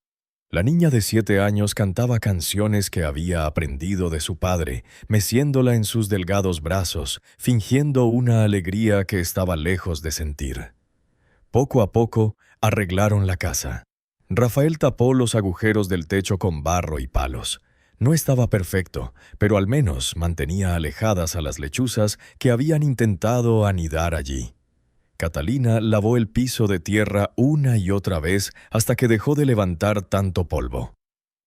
La niña de 7 años cantaba canciones que había aprendido de su padre, meciéndola en sus delgados brazos, fingiendo una alegría que estaba lejos de sentir. Poco a poco, arreglaron la casa. Rafael tapó los agujeros del techo con barro y palos. No estaba perfecto, pero al menos mantenía alejadas a las lechuzas que habían intentado anidar allí. Catalina lavó el piso de tierra una y otra vez hasta que dejó de levantar tanto polvo.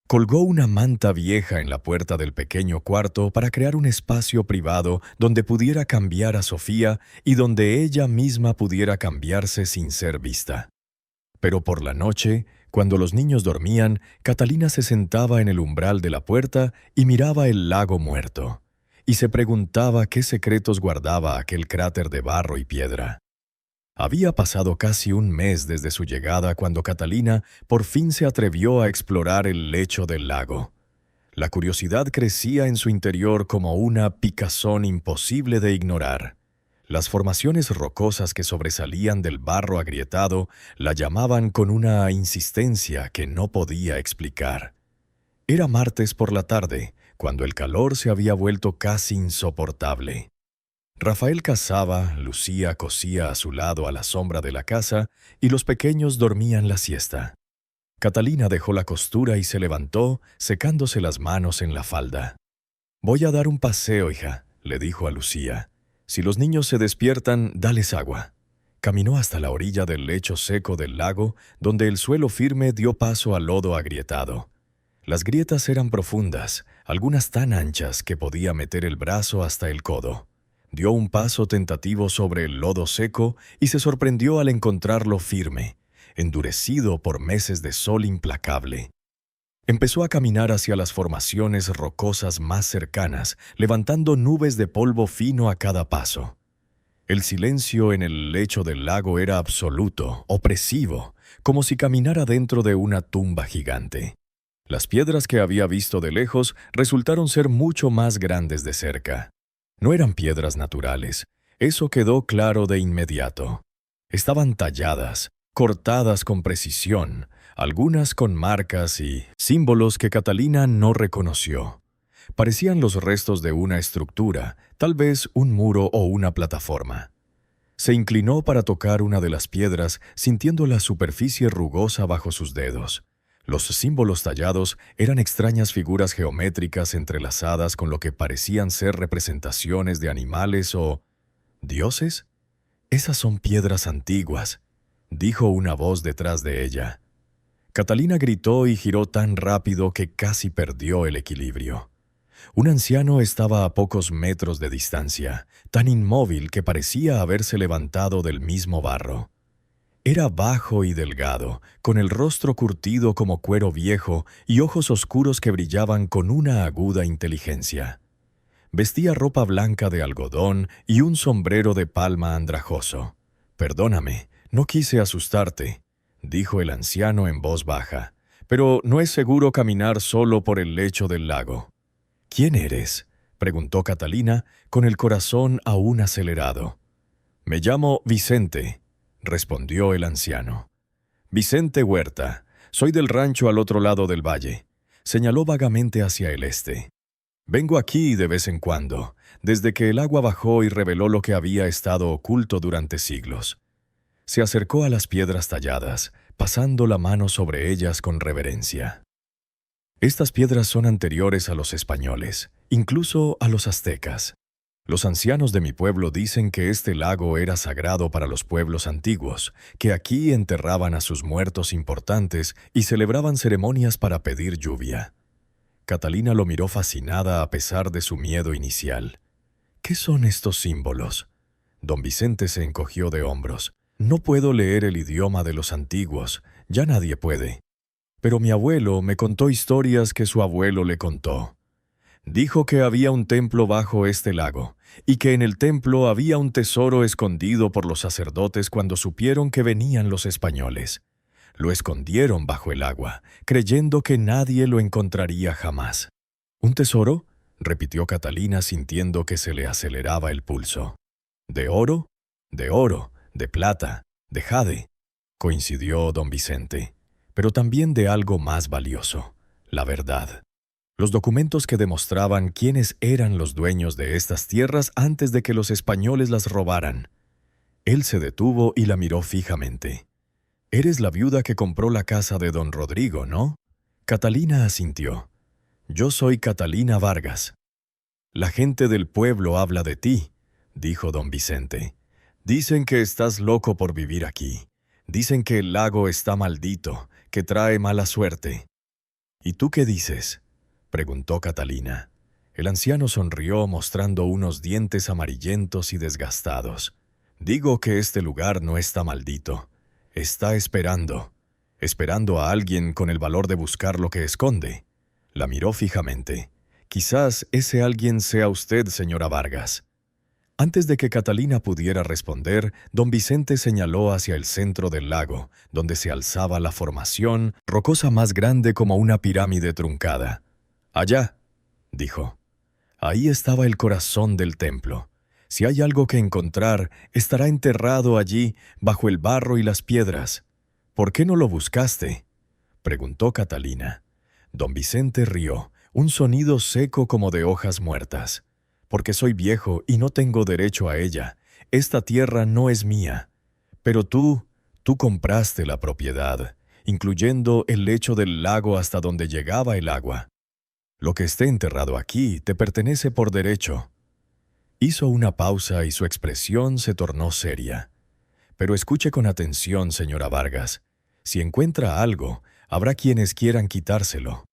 Colgó una manta vieja en la puerta del pequeño cuarto para crear un espacio privado donde pudiera cambiar a Sofía y donde ella misma pudiera cambiarse sin ser vista. Pero por la noche, cuando los niños dormían, Catalina se sentaba en el umbral de la puerta y miraba el lago muerto, y se preguntaba qué secretos guardaba aquel cráter de barro y piedra. Había pasado casi un mes desde su llegada cuando Catalina por fin se atrevió a explorar el lecho del lago. La curiosidad crecía en su interior como una picazón imposible de ignorar. Las formaciones rocosas que sobresalían del barro agrietado la llamaban con una insistencia que no podía explicar. Era martes por la tarde, cuando el calor se había vuelto casi insoportable. Rafael cazaba, Lucía cosía a su lado a la sombra de la casa y los pequeños dormían la siesta. Catalina dejó la costura y se levantó, secándose las manos en la falda. «Voy a dar un paseo, hija», le dijo a Lucía. «Si los niños se despiertan, dales agua». Caminó hasta la orilla del lecho seco del lago, donde el suelo firme dio paso al lodo agrietado. Las grietas eran profundas, algunas tan anchas que podía meter el brazo hasta el codo. Dio un paso tentativo sobre el lodo seco y se sorprendió al encontrarlo firme, endurecido por meses de sol implacable. Empezó a caminar hacia las formaciones rocosas más cercanas, levantando nubes de polvo fino a cada paso. El silencio en el lecho del lago era absoluto, opresivo, como si caminara dentro de una tumba gigante. Las piedras que había visto de lejos resultaron ser mucho más grandes de cerca. No eran piedras naturales, eso quedó claro de inmediato. Estaban talladas, cortadas con precisión, algunas con marcas y símbolos que Catalina no reconoció. Parecían los restos de una estructura, tal vez un muro o una plataforma. Se inclinó para tocar una de las piedras, sintiendo la superficie rugosa bajo sus dedos. Los símbolos tallados eran extrañas figuras geométricas entrelazadas con lo que parecían ser representaciones de animales o... ¿dioses? «Esas son piedras antiguas», dijo una voz detrás de ella. Catalina gritó y giró tan rápido que casi perdió el equilibrio. Un anciano estaba a pocos metros de distancia, tan inmóvil que parecía haberse levantado del mismo barro. Era bajo y delgado, con el rostro curtido como cuero viejo y ojos oscuros que brillaban con una aguda inteligencia. Vestía ropa blanca de algodón y un sombrero de palma andrajoso. «Perdóname, no quise asustarte», dijo el anciano en voz baja, «pero no es seguro caminar solo por el lecho del lago». «¿Quién eres?», preguntó Catalina, con el corazón aún acelerado. «Me llamo Vicente», respondió el anciano. «Vicente Huerta. Soy del rancho al otro lado del valle». Señaló vagamente hacia el este. «Vengo aquí de vez en cuando, desde que el agua bajó y reveló lo que había estado oculto durante siglos». Se acercó a las piedras talladas, pasando la mano sobre ellas con reverencia. «Estas piedras son anteriores a los españoles, incluso a los aztecas. Los ancianos de mi pueblo dicen que este lago era sagrado para los pueblos antiguos, que aquí enterraban a sus muertos importantes y celebraban ceremonias para pedir lluvia». Catalina lo miró fascinada a pesar de su miedo inicial. «¿Qué son estos símbolos?». Don Vicente se encogió de hombros. «No puedo leer el idioma de los antiguos, ya nadie puede. Pero mi abuelo me contó historias que su abuelo le contó. Dijo que había un templo bajo este lago, y que en el templo había un tesoro escondido por los sacerdotes cuando supieron que venían los españoles. Lo escondieron bajo el agua, creyendo que nadie lo encontraría jamás». «¿Un tesoro?», repitió Catalina sintiendo que se le aceleraba el pulso. «¿De oro? De oro, de plata, de jade», coincidió don Vicente. «Pero también de algo más valioso, la verdad. Los documentos que demostraban quiénes eran los dueños de estas tierras antes de que los españoles las robaran». Él se detuvo y la miró fijamente. «Eres la viuda que compró la casa de don Rodrigo, ¿no?». Catalina asintió. «Yo soy Catalina Vargas». «La gente del pueblo habla de ti», dijo don Vicente. «Dicen que estás loco por vivir aquí. Dicen que el lago está maldito, que trae mala suerte». «¿Y tú qué dices?», preguntó Catalina. El anciano sonrió mostrando unos dientes amarillentos y desgastados. «Digo que este lugar no está maldito. Está esperando a alguien con el valor de buscar lo que esconde». La miró fijamente. «Quizás ese alguien sea usted, señora Vargas». Antes de que Catalina pudiera responder, don Vicente señaló hacia el centro del lago, donde se alzaba la formación rocosa más grande como una pirámide truncada. «Allá», dijo. Ahí estaba el corazón del templo. Si hay algo que encontrar, estará enterrado allí, bajo el barro y las piedras. «¿Por qué no lo buscaste?», preguntó Catalina. Don Vicente rió, un sonido seco como de hojas muertas. «Porque soy viejo y no tengo derecho a ella. Esta tierra no es mía. Pero tú compraste la propiedad, incluyendo el lecho del lago hasta donde llegaba el agua. Lo que esté enterrado aquí te pertenece por derecho». Hizo una pausa y su expresión se tornó seria. «Pero escuche con atención, señora Vargas. Si encuentra algo, habrá quienes quieran quitárselo.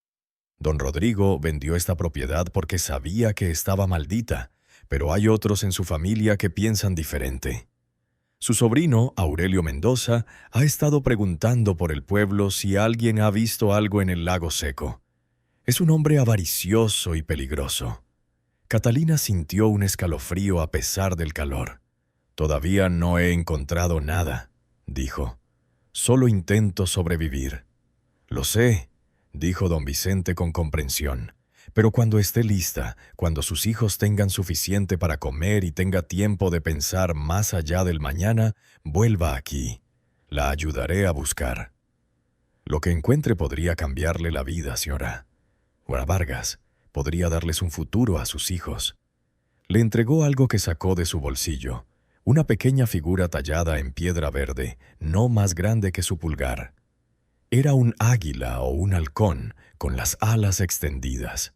Don Rodrigo vendió esta propiedad porque sabía que estaba maldita, pero hay otros en su familia que piensan diferente. Su sobrino, Aurelio Mendoza, ha estado preguntando por el pueblo si alguien ha visto algo en el lago seco. Es un hombre avaricioso y peligroso». Catalina sintió un escalofrío a pesar del calor. «Todavía no he encontrado nada», dijo. «Solo intento sobrevivir». «Lo sé», dijo don Vicente con comprensión. «Pero cuando esté lista, cuando sus hijos tengan suficiente para comer y tenga tiempo de pensar más allá del mañana, vuelva aquí. La ayudaré a buscar. Lo que encuentre podría cambiarle la vida, señora Vargas. Podría darles un futuro a sus hijos». Le entregó algo que sacó de su bolsillo, una pequeña figura tallada en piedra verde, no más grande que su pulgar. Era un águila o un halcón, con las alas extendidas.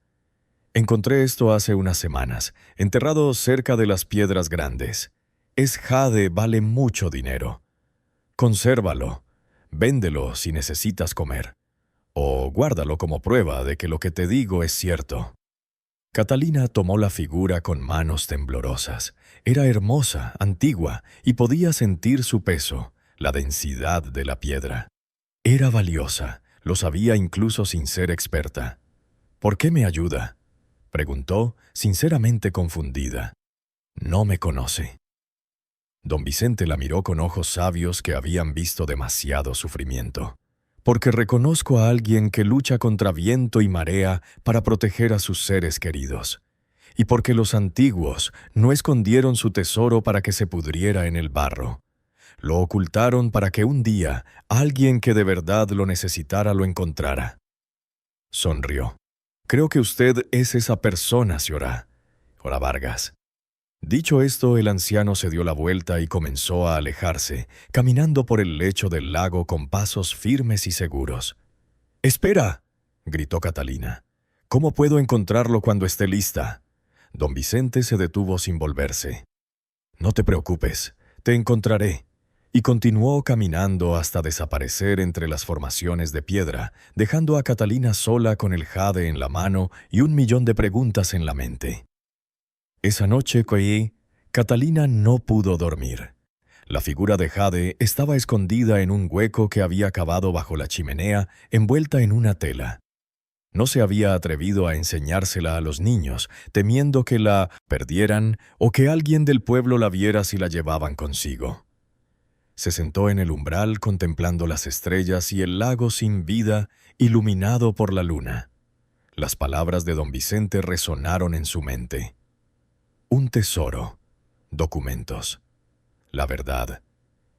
«Encontré esto hace unas semanas, enterrado cerca de las piedras grandes. Es jade, vale mucho dinero». Consérvalo, véndelo si necesitas comer, o guárdalo como prueba de que lo que te digo es cierto. Catalina tomó la figura con manos temblorosas. Era hermosa, antigua, y podía sentir su peso, la densidad de la piedra. Era valiosa, lo sabía incluso sin ser experta. ¿Por qué me ayuda?, preguntó, sinceramente confundida. No me conoce. Don Vicente la miró con ojos sabios que habían visto demasiado sufrimiento. Porque reconozco a alguien que lucha contra viento y marea para proteger a sus seres queridos. Y porque los antiguos no escondieron su tesoro para que se pudriera en el barro. Lo ocultaron para que un día alguien que de verdad lo necesitara lo encontrara. Sonrió. Creo que usted es esa persona, señora Vargas. Dicho esto, el anciano se dio la vuelta y comenzó a alejarse, caminando por el lecho del lago con pasos firmes y seguros. «¡Espera!», gritó Catalina. «¿Cómo puedo encontrarlo cuando esté lista?». Don Vicente se detuvo sin volverse. «No te preocupes, te encontraré». Y continuó caminando hasta desaparecer entre las formaciones de piedra, dejando a Catalina sola con el jade en la mano y 1.000.000 de preguntas en la mente. Esa noche, Catalina no pudo dormir. La figura de jade estaba escondida en un hueco que había cavado bajo la chimenea, envuelta en una tela. No se había atrevido a enseñársela a los niños, temiendo que la perdieran o que alguien del pueblo la viera si la llevaban consigo. Se sentó en el umbral contemplando las estrellas y el lago sin vida, iluminado por la luna. Las palabras de don Vicente resonaron en su mente. Un tesoro, documentos. La verdad.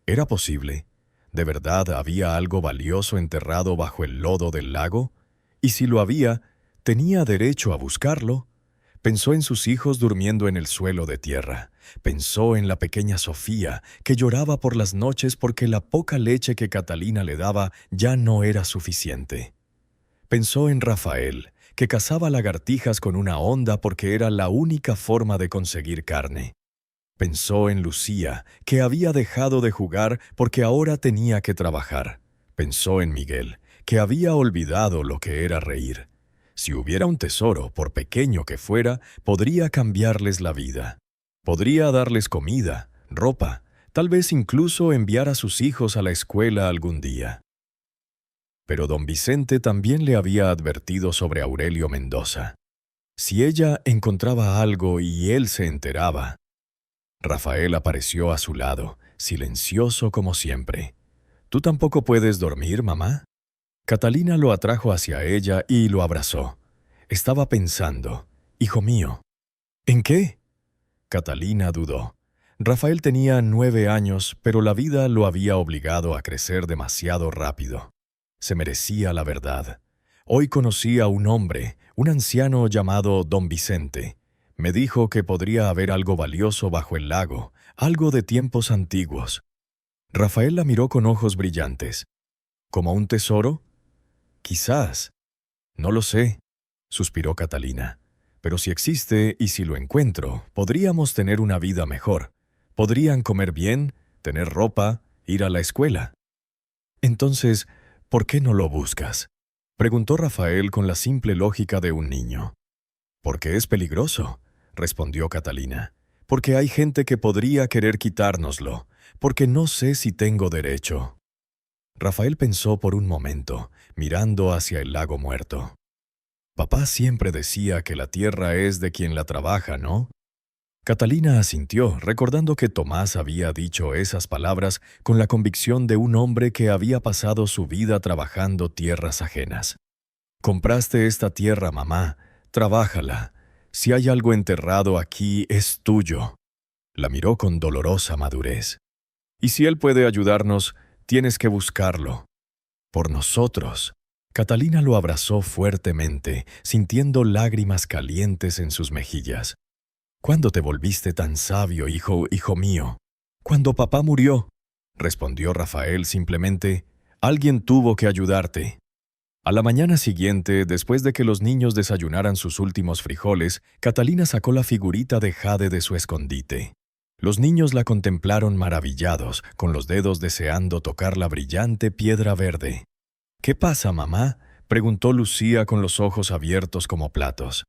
¿Era posible? ¿De verdad había algo valioso enterrado bajo el lodo del lago? Y si lo había, ¿tenía derecho a buscarlo? Pensó en sus hijos durmiendo en el suelo de tierra. Pensó en la pequeña Sofía, que lloraba por las noches porque la poca leche que Catalina le daba ya no era suficiente. Pensó en Rafael, que cazaba lagartijas con una honda porque era la única forma de conseguir carne. Pensó en Lucía, que había dejado de jugar porque ahora tenía que trabajar. Pensó en Miguel, que había olvidado lo que era reír. Si hubiera un tesoro, por pequeño que fuera, podría cambiarles la vida. Podría darles comida, ropa, tal vez incluso enviar a sus hijos a la escuela algún día. Pero don Vicente también le había advertido sobre Aurelio Mendoza. Si ella encontraba algo y él se enteraba. Rafael apareció a su lado, silencioso como siempre. ¿Tú tampoco puedes dormir, mamá? Catalina lo atrajo hacia ella y lo abrazó. Estaba pensando, hijo mío. ¿En qué? Catalina dudó. Rafael tenía 9 años, pero la vida lo había obligado a crecer demasiado rápido. Se merecía la verdad. Hoy conocí a un hombre, un anciano llamado don Vicente. Me dijo que podría haber algo valioso bajo el lago, algo de tiempos antiguos. Rafael la miró con ojos brillantes. ¿Como un tesoro? Quizás. No lo sé, suspiró Catalina. Pero si existe y si lo encuentro, podríamos tener una vida mejor. Podrían comer bien, tener ropa, ir a la escuela. Entonces, ¿por qué no lo buscas?, preguntó Rafael con la simple lógica de un niño. Porque es peligroso, respondió Catalina. Porque hay gente que podría querer quitárnoslo, porque no sé si tengo derecho. Rafael pensó por un momento, mirando hacia el lago muerto. Papá siempre decía que la tierra es de quien la trabaja, ¿no? Catalina asintió, recordando que Tomás había dicho esas palabras con la convicción de un hombre que había pasado su vida trabajando tierras ajenas. «Compraste esta tierra, mamá. Trabájala. Si hay algo enterrado aquí, es tuyo». La miró con dolorosa madurez. «Y si él puede ayudarnos, tienes que buscarlo. Por nosotros». Catalina lo abrazó fuertemente, sintiendo lágrimas calientes en sus mejillas. «¿Cuándo te volviste tan sabio, hijo mío?» «Cuando papá murió», respondió Rafael simplemente. «Alguien tuvo que ayudarte». A la mañana siguiente, después de que los niños desayunaran sus últimos frijoles, Catalina sacó la figurita de jade de su escondite. Los niños la contemplaron maravillados, con los dedos deseando tocar la brillante piedra verde. «¿Qué pasa, mamá?», preguntó Lucía con los ojos abiertos como platos.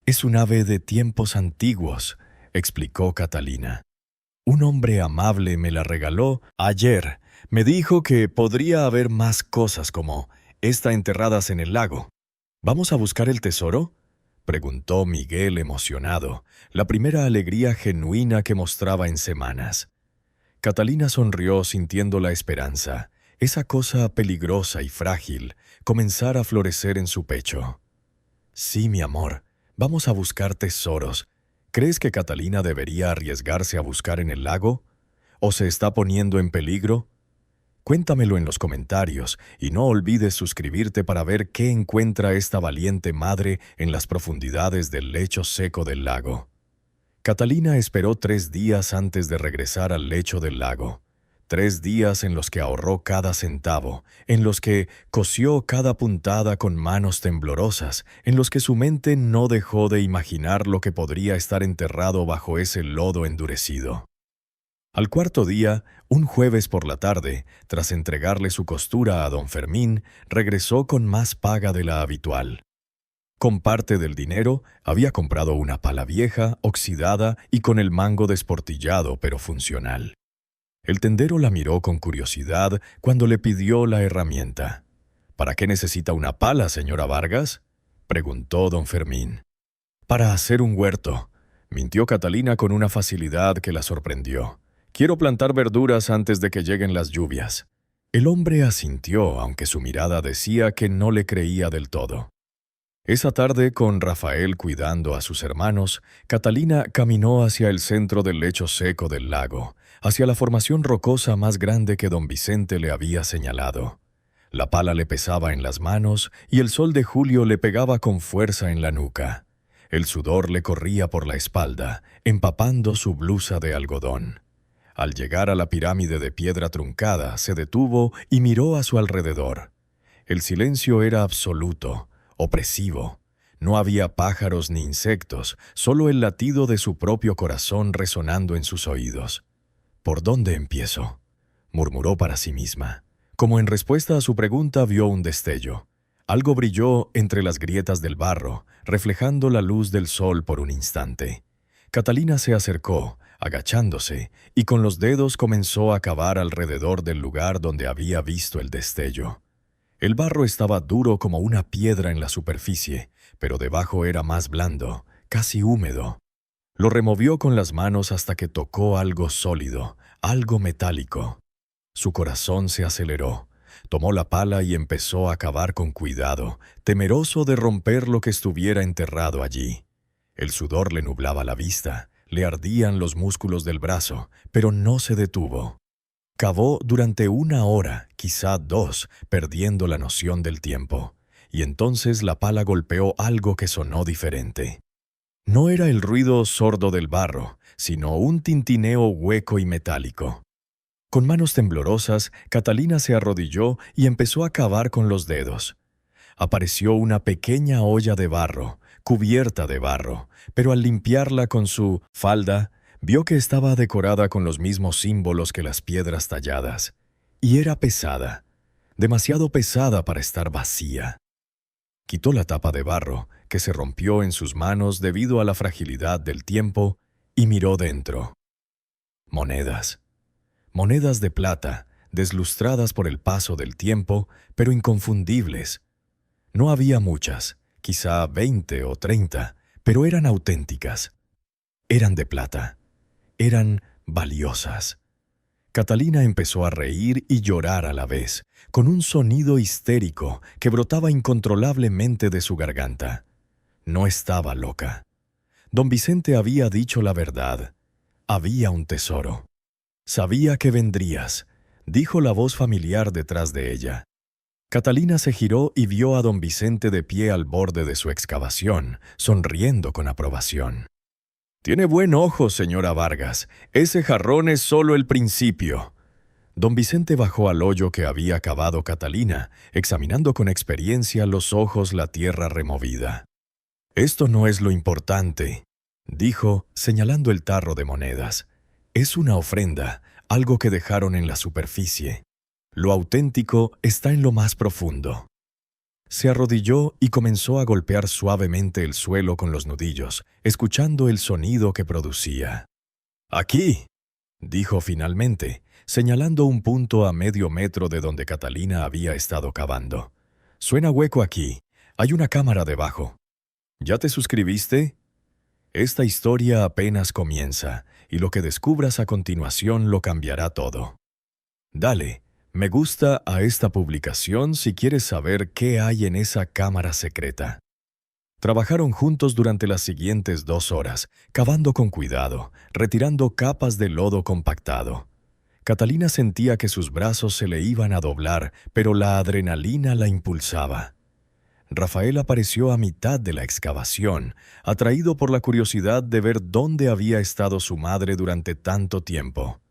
«Es un ave de tiempos antiguos», explicó Catalina. «Un hombre amable me la regaló ayer. Me dijo que podría haber más cosas como esta enterradas en el lago. ¿Vamos a buscar el tesoro?», preguntó Miguel emocionado, la primera alegría genuina que mostraba en semanas. Catalina sonrió sintiendo la esperanza, esa cosa peligrosa y frágil, comenzar a florecer en su pecho. «Sí, mi amor, vamos a buscar tesoros. ¿Crees que Catalina debería arriesgarse a buscar en el lago? ¿O se está poniendo en peligro? Cuéntamelo en los comentarios y no olvides suscribirte para ver qué encuentra esta valiente madre en las profundidades del lecho seco del lago». Catalina esperó 3 días antes de regresar al lecho del lago. 3 días en los que ahorró cada centavo, en los que cosió cada puntada con manos temblorosas, en los que su mente no dejó de imaginar lo que podría estar enterrado bajo ese lodo endurecido. Al 4.º día, un jueves por la tarde, tras entregarle su costura a don Fermín, regresó con más paga de la habitual. Con parte del dinero, había comprado una pala vieja, oxidada y con el mango desportillado pero funcional. El tendero la miró con curiosidad cuando le pidió la herramienta. «¿Para qué necesita una pala, señora Vargas?», preguntó don Fermín. «Para hacer un huerto», mintió Catalina con una facilidad que la sorprendió. «Quiero plantar verduras antes de que lleguen las lluvias». El hombre asintió, aunque su mirada decía que no le creía del todo. Esa tarde, con Rafael cuidando a sus hermanos, Catalina caminó hacia el centro del lecho seco del lago, hacia la formación rocosa más grande que don Vicente le había señalado. La pala le pesaba en las manos y el sol de julio le pegaba con fuerza en la nuca. El sudor le corría por la espalda, empapando su blusa de algodón. Al llegar a la pirámide de piedra truncada, se detuvo y miró a su alrededor. El silencio era absoluto, opresivo. No había pájaros ni insectos, solo el latido de su propio corazón resonando en sus oídos. «¿Por dónde empiezo?», murmuró para sí misma. Como en respuesta a su pregunta vio un destello. Algo brilló entre las grietas del barro, reflejando la luz del sol por un instante. Catalina se acercó, agachándose, y con los dedos comenzó a cavar alrededor del lugar donde había visto el destello. El barro estaba duro como una piedra en la superficie, pero debajo era más blando, casi húmedo. Lo removió con las manos hasta que tocó algo sólido, algo metálico. Su corazón se aceleró. Tomó la pala y empezó a cavar con cuidado, temeroso de romper lo que estuviera enterrado allí. El sudor le nublaba la vista, le ardían los músculos del brazo, pero no se detuvo. Cavó durante 1 hora, quizá 2, perdiendo la noción del tiempo, y entonces la pala golpeó algo que sonó diferente. No era el ruido sordo del barro, sino un tintineo hueco y metálico. Con manos temblorosas, Catalina se arrodilló y empezó a cavar con los dedos. Apareció una pequeña olla de barro, cubierta de barro, pero al limpiarla con su falda, vio que estaba decorada con los mismos símbolos que las piedras talladas. Y era pesada, demasiado pesada para estar vacía. Quitó la tapa de barro, que se rompió en sus manos debido a la fragilidad del tiempo, y miró dentro. Monedas. Monedas de plata, deslustradas por el paso del tiempo, pero inconfundibles. No había muchas, quizá 20 o 30, pero eran auténticas. Eran de plata. Eran valiosas. Catalina empezó a reír y llorar a la vez, con un sonido histérico que brotaba incontrolablemente de su garganta. No estaba loca. Don Vicente había dicho la verdad. Había un tesoro. «Sabía que vendrías», dijo la voz familiar detrás de ella. Catalina se giró y vio a don Vicente de pie al borde de su excavación, sonriendo con aprobación. «Tiene buen ojo, señora Vargas. Ese jarrón es solo el principio». Don Vicente bajó al hoyo que había cavado Catalina, examinando con experiencia los ojos la tierra removida. «Esto no es lo importante», dijo, señalando el tarro de monedas. Es una ofrenda, algo que dejaron en la superficie. Lo auténtico está en lo más profundo. Se arrodilló y comenzó a golpear suavemente el suelo con los nudillos, escuchando el sonido que producía. «Aquí», dijo finalmente, señalando un punto a medio metro de donde Catalina había estado cavando. «Suena hueco aquí. Hay una cámara debajo. ¿Ya te suscribiste?» Esta historia apenas comienza, y lo que descubras a continuación lo cambiará todo. Dale me gusta a esta publicación si quieres saber qué hay en esa cámara secreta. Trabajaron juntos durante las siguientes 2 horas, cavando con cuidado, retirando capas de lodo compactado. Catalina sentía que sus brazos se le iban a doblar, pero la adrenalina la impulsaba. Rafael apareció a mitad de la excavación, atraído por la curiosidad de ver dónde había estado su madre durante tanto tiempo.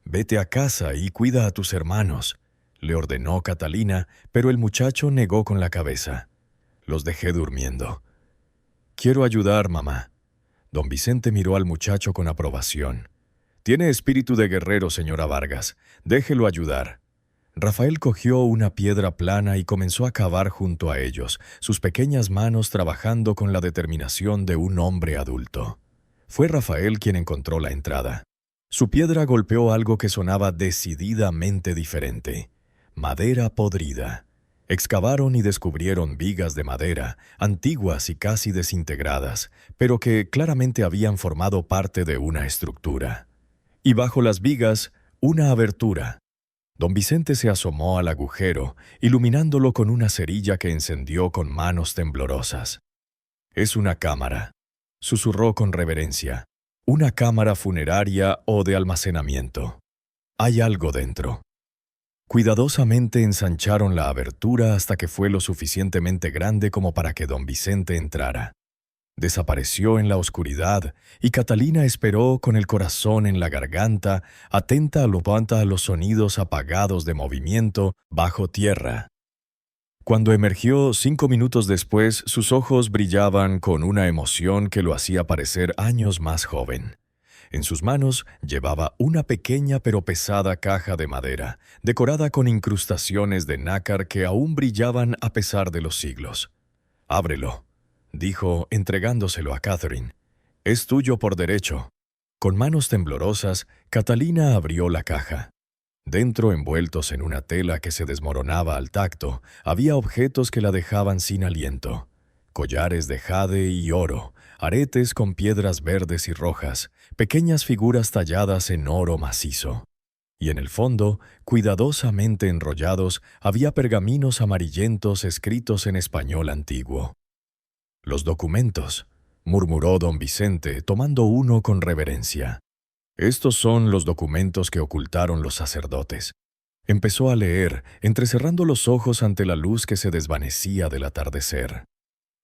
«Vete a casa y cuida a tus hermanos», le ordenó Catalina, pero el muchacho negó con la cabeza. «Los dejé durmiendo». «Quiero ayudar, mamá». Don Vicente miró al muchacho con aprobación. «Tiene espíritu de guerrero, señora Vargas. Déjelo ayudar». Rafael cogió una piedra plana y comenzó a cavar junto a ellos, sus pequeñas manos trabajando con la determinación de un hombre adulto. Fue Rafael quien encontró la entrada. Su piedra golpeó algo que sonaba decididamente diferente. Madera podrida. Excavaron y descubrieron vigas de madera, antiguas y casi desintegradas, pero que claramente habían formado parte de una estructura. Y bajo las vigas, una abertura. Don Vicente se asomó al agujero, iluminándolo con una cerilla que encendió con manos temblorosas. «Es una cámara», susurró con reverencia. «Una cámara funeraria o de almacenamiento. Hay algo dentro». Cuidadosamente ensancharon la abertura hasta que fue lo suficientemente grande como para que don Vicente entrara. Desapareció en la oscuridad y Catalina esperó con el corazón en la garganta, atenta a los sonidos apagados de movimiento bajo tierra. Cuando emergió 5 minutos después, sus ojos brillaban con una emoción que lo hacía parecer años más joven. En sus manos llevaba una pequeña pero pesada caja de madera, decorada con incrustaciones de nácar que aún brillaban a pesar de los siglos. «Ábrelo», dijo, entregándoselo a Catherine. «Es tuyo por derecho». Con manos temblorosas, Catalina abrió la caja. Dentro, envueltos en una tela que se desmoronaba al tacto, había objetos que la dejaban sin aliento. Collares de jade y oro, aretes con piedras verdes y rojas, pequeñas figuras talladas en oro macizo. Y en el fondo, cuidadosamente enrollados, había pergaminos amarillentos escritos en español antiguo. «Los documentos», murmuró don Vicente, tomando uno con reverencia. «Estos son los documentos que ocultaron los sacerdotes». Empezó a leer, entrecerrando los ojos ante la luz que se desvanecía del atardecer.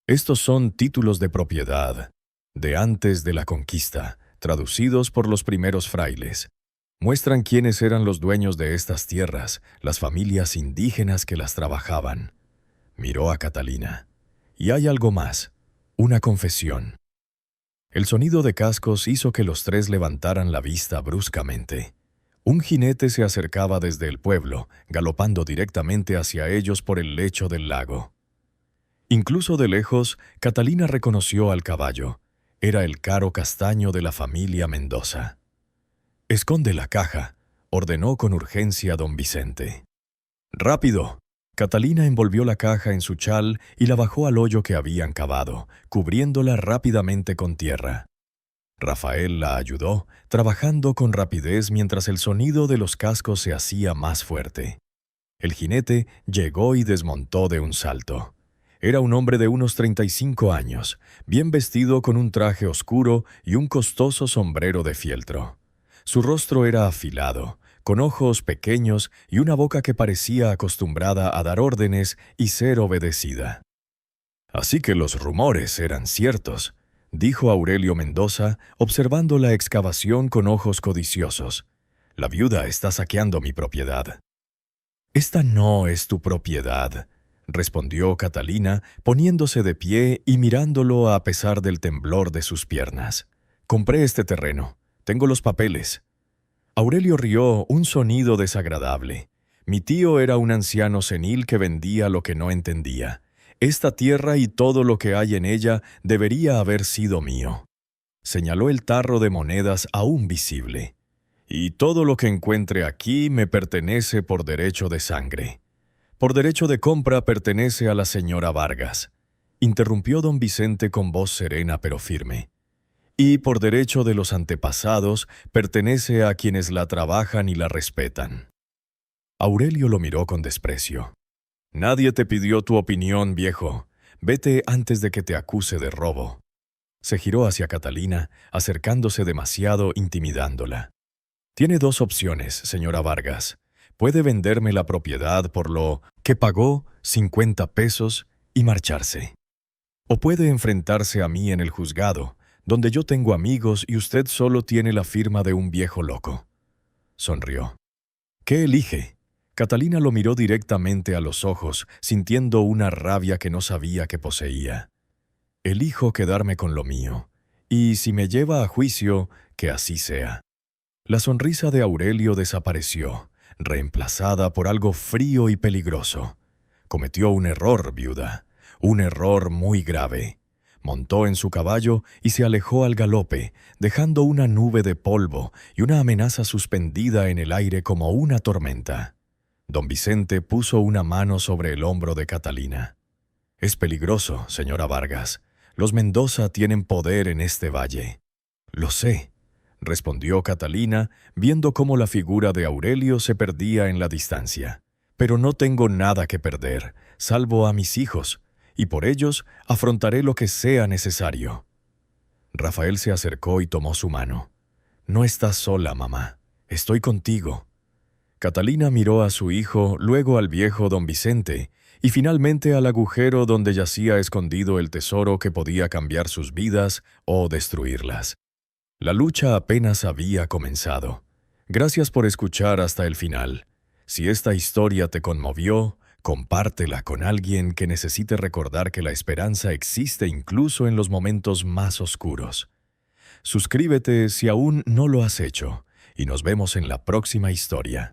«Estos son títulos de propiedad, de antes de la conquista, traducidos por los primeros frailes. Muestran quiénes eran los dueños de estas tierras, las familias indígenas que las trabajaban». Miró a Catalina. «Y hay algo más, una confesión». El sonido de cascos hizo que los tres levantaran la vista bruscamente. Un jinete se acercaba desde el pueblo, galopando directamente hacia ellos por el lecho del lago. Incluso de lejos, Catalina reconoció al caballo. Era el caro castaño de la familia Mendoza. «Esconde la caja», ordenó con urgencia don Vicente. «Rápido». Catalina envolvió la caja en su chal y la bajó al hoyo que habían cavado, cubriéndola rápidamente con tierra. Rafael la ayudó, trabajando con rapidez mientras el sonido de los cascos se hacía más fuerte. El jinete llegó y desmontó de un salto. Era un hombre de unos 35 años, bien vestido con un traje oscuro y un costoso sombrero de fieltro. Su rostro era afilado, con ojos pequeños y una boca que parecía acostumbrada a dar órdenes y ser obedecida. «Así que los rumores eran ciertos», dijo Aurelio Mendoza, observando la excavación con ojos codiciosos. «La viuda está saqueando mi propiedad». «Esta no es tu propiedad», respondió Catalina, poniéndose de pie y mirándolo a pesar del temblor de sus piernas. «Compré este terreno. Tengo los papeles. Aurelio rió un sonido desagradable. Mi tío era un anciano senil que vendía lo que no entendía. Esta tierra y todo lo que hay en ella debería haber sido mío. Señaló el tarro de monedas aún visible. Y todo lo que encuentre aquí me pertenece por derecho de sangre. Por derecho de compra pertenece a la señora Vargas, interrumpió don Vicente con voz serena pero firme. Y por derecho de los antepasados pertenece a quienes la trabajan y la respetan. Aurelio lo miró con desprecio. Nadie te pidió tu opinión, viejo. Vete antes de que te acuse de robo. Se giró hacia Catalina, acercándose demasiado, intimidándola. Tiene dos opciones, señora Vargas. Puede venderme la propiedad por lo que pagó, 50 pesos, y marcharse. O puede enfrentarse a mí en el juzgado, donde yo tengo amigos y usted solo tiene la firma de un viejo loco. Sonrió. ¿Qué elige? Catalina lo miró directamente a los ojos, sintiendo una rabia que no sabía que poseía. Elijo quedarme con lo mío, y si me lleva a juicio, que así sea. La sonrisa de Aurelio desapareció, reemplazada por algo frío y peligroso. Cometió un error, viuda, un error muy grave. Montó en su caballo y se alejó al galope, dejando una nube de polvo y una amenaza suspendida en el aire como una tormenta. Don Vicente puso una mano sobre el hombro de Catalina. «Es peligroso, señora Vargas. Los Mendoza tienen poder en este valle». «Lo sé», respondió Catalina, viendo cómo la figura de Aurelio se perdía en la distancia. «Pero no tengo nada que perder, salvo a mis hijos, y por ellos afrontaré lo que sea necesario». Rafael se acercó y tomó su mano. «No estás sola, mamá. Estoy contigo». Catalina miró a su hijo, luego al viejo don Vicente, y finalmente al agujero donde yacía escondido el tesoro que podía cambiar sus vidas o destruirlas. La lucha apenas había comenzado. Gracias por escuchar hasta el final. Si esta historia te conmovió, compártela con alguien que necesite recordar que la esperanza existe incluso en los momentos más oscuros. Suscríbete si aún no lo has hecho, y nos vemos en la próxima historia.